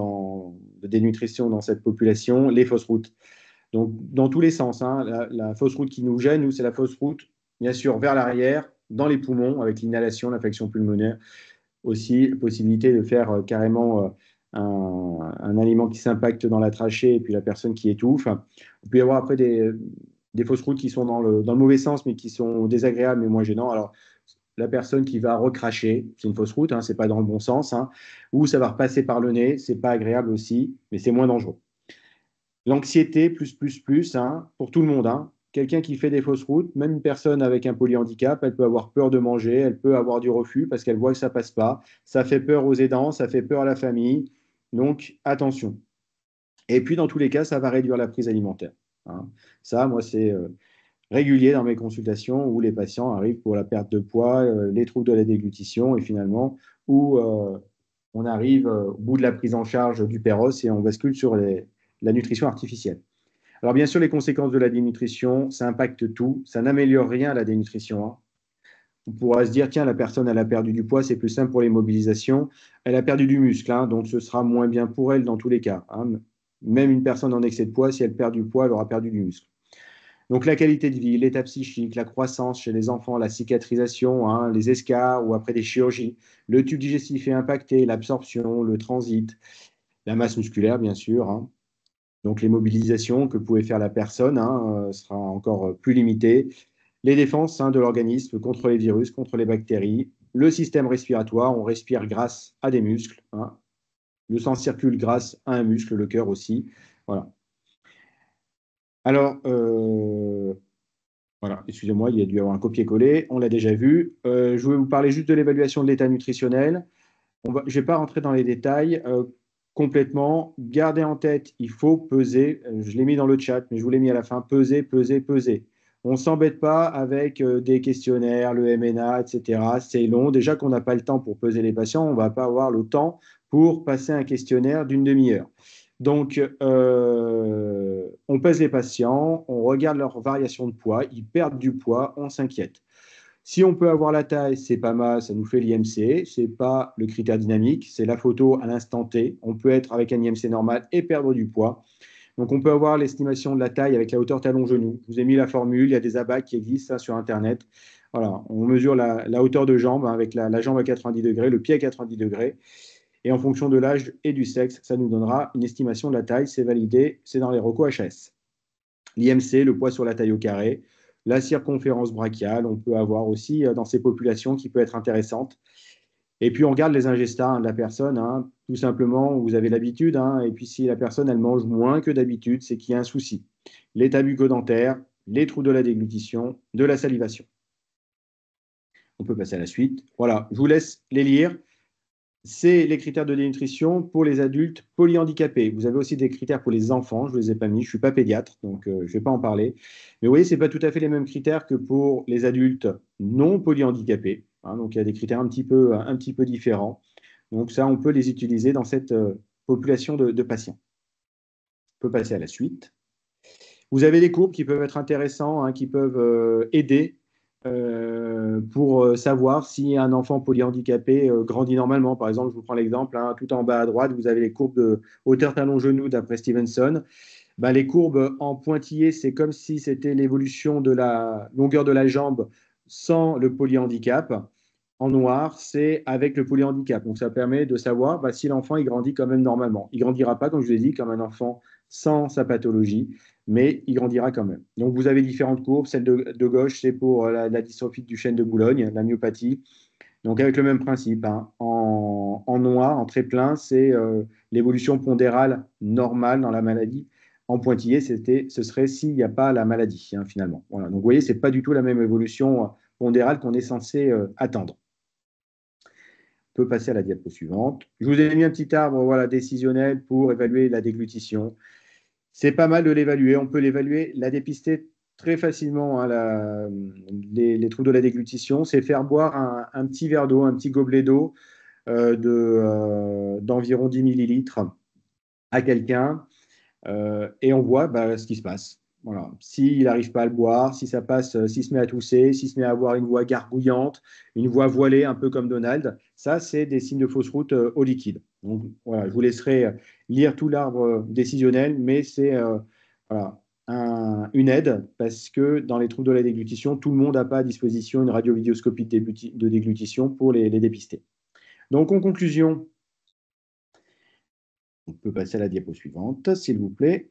de dénutrition dans cette population, les fausses routes. Donc, dans tous les sens, hein, la fausse route qui nous gêne, nous, c'est la fausse route, bien sûr, vers l'arrière, dans les poumons, avec l'inhalation, l'infection pulmonaire. Aussi, possibilité de faire carrément un aliment qui s'impacte dans la trachée et puis la personne qui étouffe. Il peut y avoir après des fausses routes qui sont dans le mauvais sens, mais qui sont désagréables, mais moins gênants. Alors, la personne qui va recracher, c'est une fausse route, hein, c'est pas dans le bon sens, hein, ou ça va repasser par le nez, c'est pas agréable aussi, mais c'est moins dangereux. L'anxiété, hein, pour tout le monde. Hein. Quelqu'un qui fait des fausses routes, même une personne avec un polyhandicap, elle peut avoir peur de manger, elle peut avoir du reflux parce qu'elle voit que ça passe pas. Ça fait peur aux aidants, ça fait peur à la famille. Donc, attention. Et puis, dans tous les cas, ça va réduire la prise alimentaire. Hein. Ça, moi, c'est régulier dans mes consultations où les patients arrivent pour la perte de poids, les troubles de la déglutition et finalement, où on arrive au bout de la prise en charge du péros et on bascule sur la nutrition artificielle. Alors bien sûr, les conséquences de la dénutrition, ça impacte tout, ça n'améliore rien à la dénutrition, hein. On pourra se dire, tiens, la personne, elle a perdu du poids, c'est plus simple pour les mobilisations. Elle a perdu du muscle, hein, donc ce sera moins bien pour elle dans tous les cas, hein. Même une personne en excès de poids, si elle perd du poids, elle aura perdu du muscle. Donc la qualité de vie, l'état psychique, la croissance chez les enfants, la cicatrisation, hein, les escarres ou après des chirurgies, le tube digestif est impacté, l'absorption, le transit, la masse musculaire, bien sûr, hein. Donc les mobilisations que pouvait faire la personne, hein, sera encore plus limitée. Les défenses, hein, de l'organisme contre les virus, contre les bactéries. Le système respiratoire, on respire grâce à des muscles, hein. Le sang circule grâce à un muscle, le cœur aussi. Voilà. Alors, voilà, excusez-moi, il y a dû y avoir un copier-coller, on l'a déjà vu. Je vais vous parler juste de l'évaluation de l'état nutritionnel. Je ne vais pas rentrer dans les détails complètement. Gardez en tête, il faut peser. Je l'ai mis dans le chat, mais je vous l'ai mis à la fin. Peser, peser, peser. On ne s'embête pas avec des questionnaires, le MNA, etc. C'est long. Déjà qu'on n'a pas le temps pour peser les patients, on ne va pas avoir le temps pour passer un questionnaire d'une demi-heure. Donc, on pèse les patients, on regarde leur variation de poids, ils perdent du poids, on s'inquiète. Si on peut avoir la taille, c'est pas mal, ça nous fait l'IMC, c'est pas le critère dynamique, c'est la photo à l'instant T. On peut être avec un IMC normal et perdre du poids. Donc, on peut avoir l'estimation de la taille avec la hauteur talon-genou. Je vous ai mis la formule, il y a des abacs qui existent ça, sur Internet. Voilà, on mesure la hauteur de jambe, hein, avec la jambe à 90 degrés, le pied à 90 degrés. Et en fonction de l'âge et du sexe, ça nous donnera une estimation de la taille. C'est validé, c'est dans les recos HAS. L'IMC, le poids sur la taille au carré. La circonférence brachiale, on peut avoir aussi dans ces populations qui peut être intéressante. Et puis, on regarde les ingestats, hein, de la personne, hein. Tout simplement, vous avez l'habitude, hein. Et puis, si la personne, elle mange moins que d'habitude, c'est qu'il y a un souci. L'état bucco-dentaire, les trous de la déglutition, de la salivation. On peut passer à la suite. Voilà, je vous laisse les lire. C'est les critères de dénutrition pour les adultes polyhandicapés. Vous avez aussi des critères pour les enfants, je ne les ai pas mis, je ne suis pas pédiatre, donc je ne vais pas en parler. Mais vous voyez, ce n'est pas tout à fait les mêmes critères que pour les adultes non polyhandicapés, hein. Donc il y a des critères un petit peu différents. Donc ça, on peut les utiliser dans cette population de patients. On peut passer à la suite. Vous avez des courbes qui peuvent être intéressants, hein, qui peuvent aider pour savoir si un enfant polyhandicapé grandit normalement. Par exemple, je vous prends l'exemple, hein, tout en bas à droite, vous avez les courbes de hauteur talon-genou d'après Stevenson. Ben, les courbes en pointillé, c'est comme si c'était l'évolution de la longueur de la jambe sans le polyhandicap. En noir, c'est avec le polyhandicap. Donc, ça permet de savoir si l'enfant il grandit quand même normalement. Il ne grandira pas, comme je vous l'ai dit, comme un enfant sans sa pathologie, mais il grandira quand même. Donc, vous avez différentes courbes. Celle de gauche, c'est pour la dystrophie du chêne de Boulogne, la myopathie. Donc, avec le même principe, hein. En noir, en trait plein, c'est l'évolution pondérale normale dans la maladie. En pointillé, ce serait s'il n'y a pas la maladie, hein, finalement. Voilà. Donc, vous voyez, ce n'est pas du tout la même évolution pondérale qu'on est censé attendre. On peut passer à la diapo suivante. Je vous ai mis un petit arbre, voilà, décisionnel pour évaluer la déglutition. C'est pas mal de l'évaluer. On peut l'évaluer, la dépister très facilement, hein, les troubles de la déglutition. C'est faire boire un petit verre d'eau, un petit gobelet d'eau d'environ 10 millilitres à quelqu'un et on voit ce qui se passe. Voilà. S'il n'arrive pas à le boire, si ça passe, s'il se met à tousser, s'il se met à avoir une voix gargouillante, une voix voilée, un peu comme Donald, ça, c'est des signes de fausse route au liquide. Donc, voilà, je vous laisserai lire tout l'arbre décisionnel, mais c'est voilà, une aide parce que dans les troubles de la déglutition, tout le monde n'a pas à disposition une radiovidéoscopie de déglutition pour les dépister. Donc, en conclusion, on peut passer à la diapo suivante, s'il vous plaît.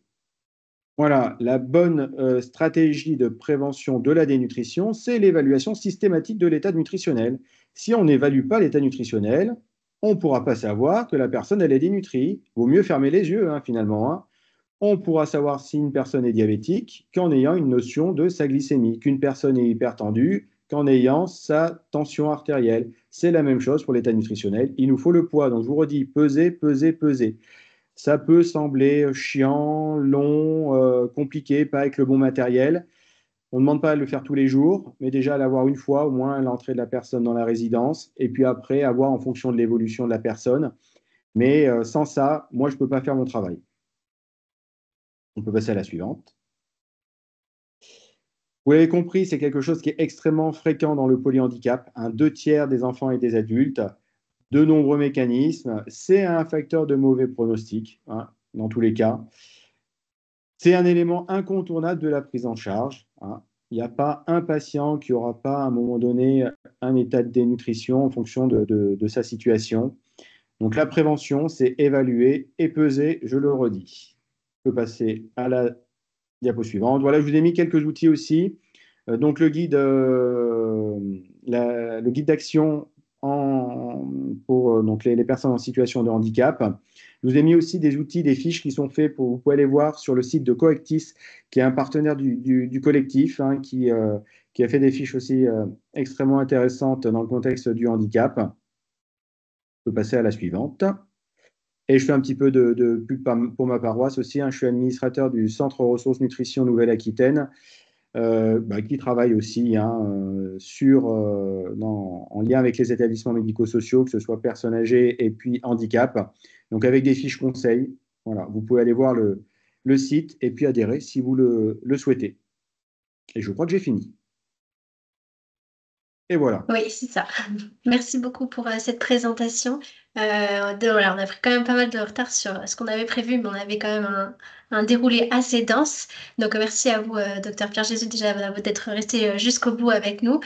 Voilà, la bonne stratégie de prévention de la dénutrition, c'est l'évaluation systématique de l'état nutritionnel. Si on n'évalue pas l'état nutritionnel, on ne pourra pas savoir que la personne elle est dénutrie. Il vaut mieux fermer les yeux, hein, finalement, hein. On pourra savoir si une personne est diabétique qu'en ayant une notion de sa glycémie, qu'une personne est hypertendue qu'en ayant sa tension artérielle. C'est la même chose pour l'état nutritionnel. Il nous faut le poids. Donc, je vous redis, peser, peser, peser. Ça peut sembler chiant, long, compliqué, pas avec le bon matériel. On ne demande pas à le faire tous les jours, mais déjà à l'avoir une fois, au moins à l'entrée de la personne dans la résidence, et puis après, avoir en fonction de l'évolution de la personne. Mais sans ça, moi, je ne peux pas faire mon travail. On peut passer à la suivante. Vous l'avez compris, c'est quelque chose qui est extrêmement fréquent dans le polyhandicap. 2 tiers des enfants et des adultes, de nombreux mécanismes. C'est un facteur de mauvais pronostic, hein, dans tous les cas. C'est un élément incontournable de la prise en charge, hein. Il n'y a pas un patient qui n'aura pas à un moment donné un état de dénutrition en fonction de sa situation. Donc la prévention, c'est évaluer et peser, je le redis. Je peux passer à la diapo suivante. Voilà, je vous ai mis quelques outils aussi. Donc le guide d'action pour donc les personnes en situation de handicap. Je vous ai mis aussi des outils, des fiches qui sont faits pour, vous pouvez aller voir sur le site de Coactis, qui est un partenaire du collectif, hein, qui a fait des fiches aussi extrêmement intéressantes dans le contexte du handicap. Je peux passer à la suivante. Et je fais un petit peu de pub pour ma paroisse aussi, hein. Je suis administrateur du Centre Ressources Nutrition Nouvelle-Aquitaine, qui travaille aussi, hein, en lien avec les établissements médico-sociaux, que ce soit personnes âgées et puis handicap. Donc avec des fiches conseils. Voilà, vous pouvez aller voir le site et puis adhérer si vous le souhaitez. Et je crois que j'ai fini. Et voilà. Oui, c'est ça. Merci beaucoup pour cette présentation. Voilà, on a pris quand même pas mal de retard sur ce qu'on avait prévu, mais on avait quand même un déroulé assez dense. Donc, merci à vous, docteur Pierre Jésus, déjà d'être resté jusqu'au bout avec nous.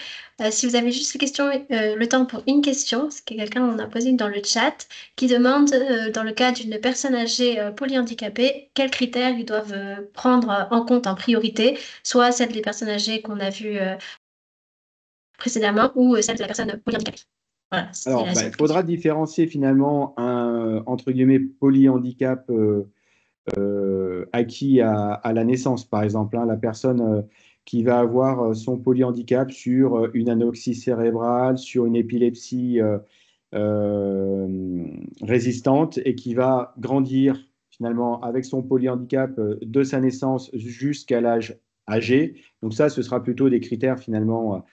Si vous avez juste le temps pour une question, c'est que quelqu'un en a posé une dans le chat qui demande, dans le cas d'une personne âgée polyhandicapée, quels critères ils doivent prendre en compte en priorité, soit celle des personnes âgées qu'on a vues précédemment ou celle de la personne polyhandicapée. Voilà, Alors, la il seule faudra question. différencier finalement un, entre guillemets, polyhandicap acquis à la naissance, par exemple, hein. La personne qui va avoir son polyhandicap sur une anoxie cérébrale, sur une épilepsie résistante et qui va grandir finalement avec son polyhandicap de sa naissance jusqu'à l'âge âgé. Donc ça, ce sera plutôt des critères finalement,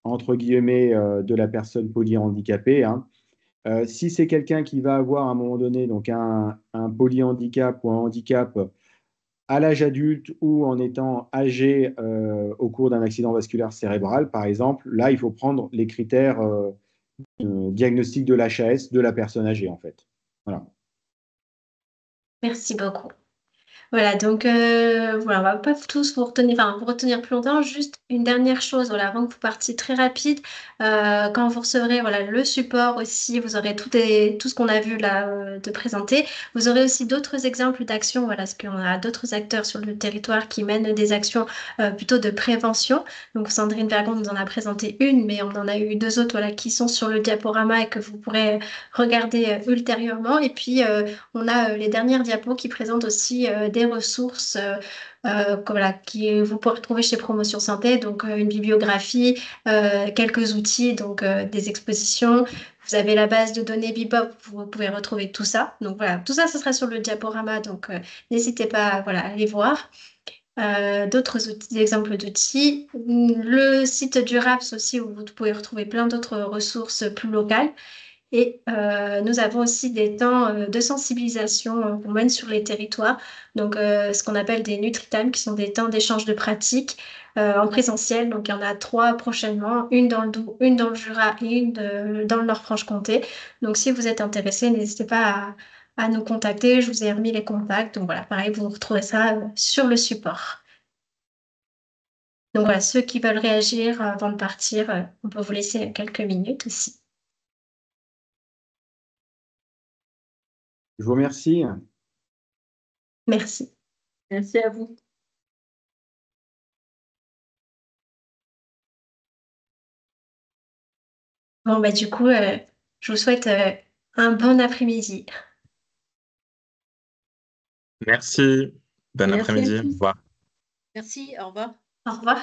entre guillemets, de la personne polyhandicapée, hein. Si c'est quelqu'un qui va avoir à un moment donné donc un polyhandicap ou un handicap à l'âge adulte ou en étant âgé au cours d'un accident vasculaire cérébral, par exemple, là, il faut prendre les critères diagnostiques de l'HAS de la personne âgée, en fait. Voilà. Merci beaucoup. Voilà, donc voilà, on va pas tous vous retenir plus longtemps. Juste une dernière chose, voilà, avant que vous partiez très rapide, quand vous recevrez voilà, le support aussi, vous aurez tout ce qu'on a vu là de présenter. Vous aurez aussi d'autres exemples d'actions, voilà, parce qu'on a d'autres acteurs sur le territoire qui mènent des actions plutôt de prévention. Donc Sandrine Vergon nous en a présenté une, mais on en a eu deux autres voilà, qui sont sur le diaporama et que vous pourrez regarder ultérieurement. Et puis on a les dernières diapos qui présentent aussi des ressources voilà, qui vous pourrez retrouver chez Promotion Santé, donc une bibliographie, quelques outils, donc des expositions. Vous avez la base de données Bebop, vous pouvez retrouver tout ça. Donc voilà, tout ça, ce sera sur le diaporama, donc n'hésitez pas voilà, à aller voir. D'autres outils, exemples d'outils. Le site du RAPS aussi, où vous pouvez retrouver plein d'autres ressources plus locales. Et nous avons aussi des temps de sensibilisation qu'on mène sur les territoires, donc ce qu'on appelle des NutriTime, qui sont des temps d'échange de pratiques en présentiel. Donc il y en a 3 prochainement, une dans le Doubs, une dans le Jura et une dans le Nord-Franche-Comté. Donc si vous êtes intéressé, n'hésitez pas à nous contacter, je vous ai remis les contacts. Donc voilà, pareil, vous retrouvez ça sur le support. Donc voilà, ceux qui veulent réagir avant de partir, on peut vous laisser quelques minutes aussi. Je vous remercie. Merci. Merci à vous. Bon, bah, du coup, je vous souhaite un bon après-midi. Merci. Bon Merci à après-midi. Au tous. revoir. Merci, au revoir. Au revoir.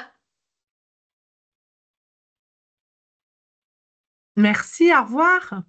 Merci, au revoir.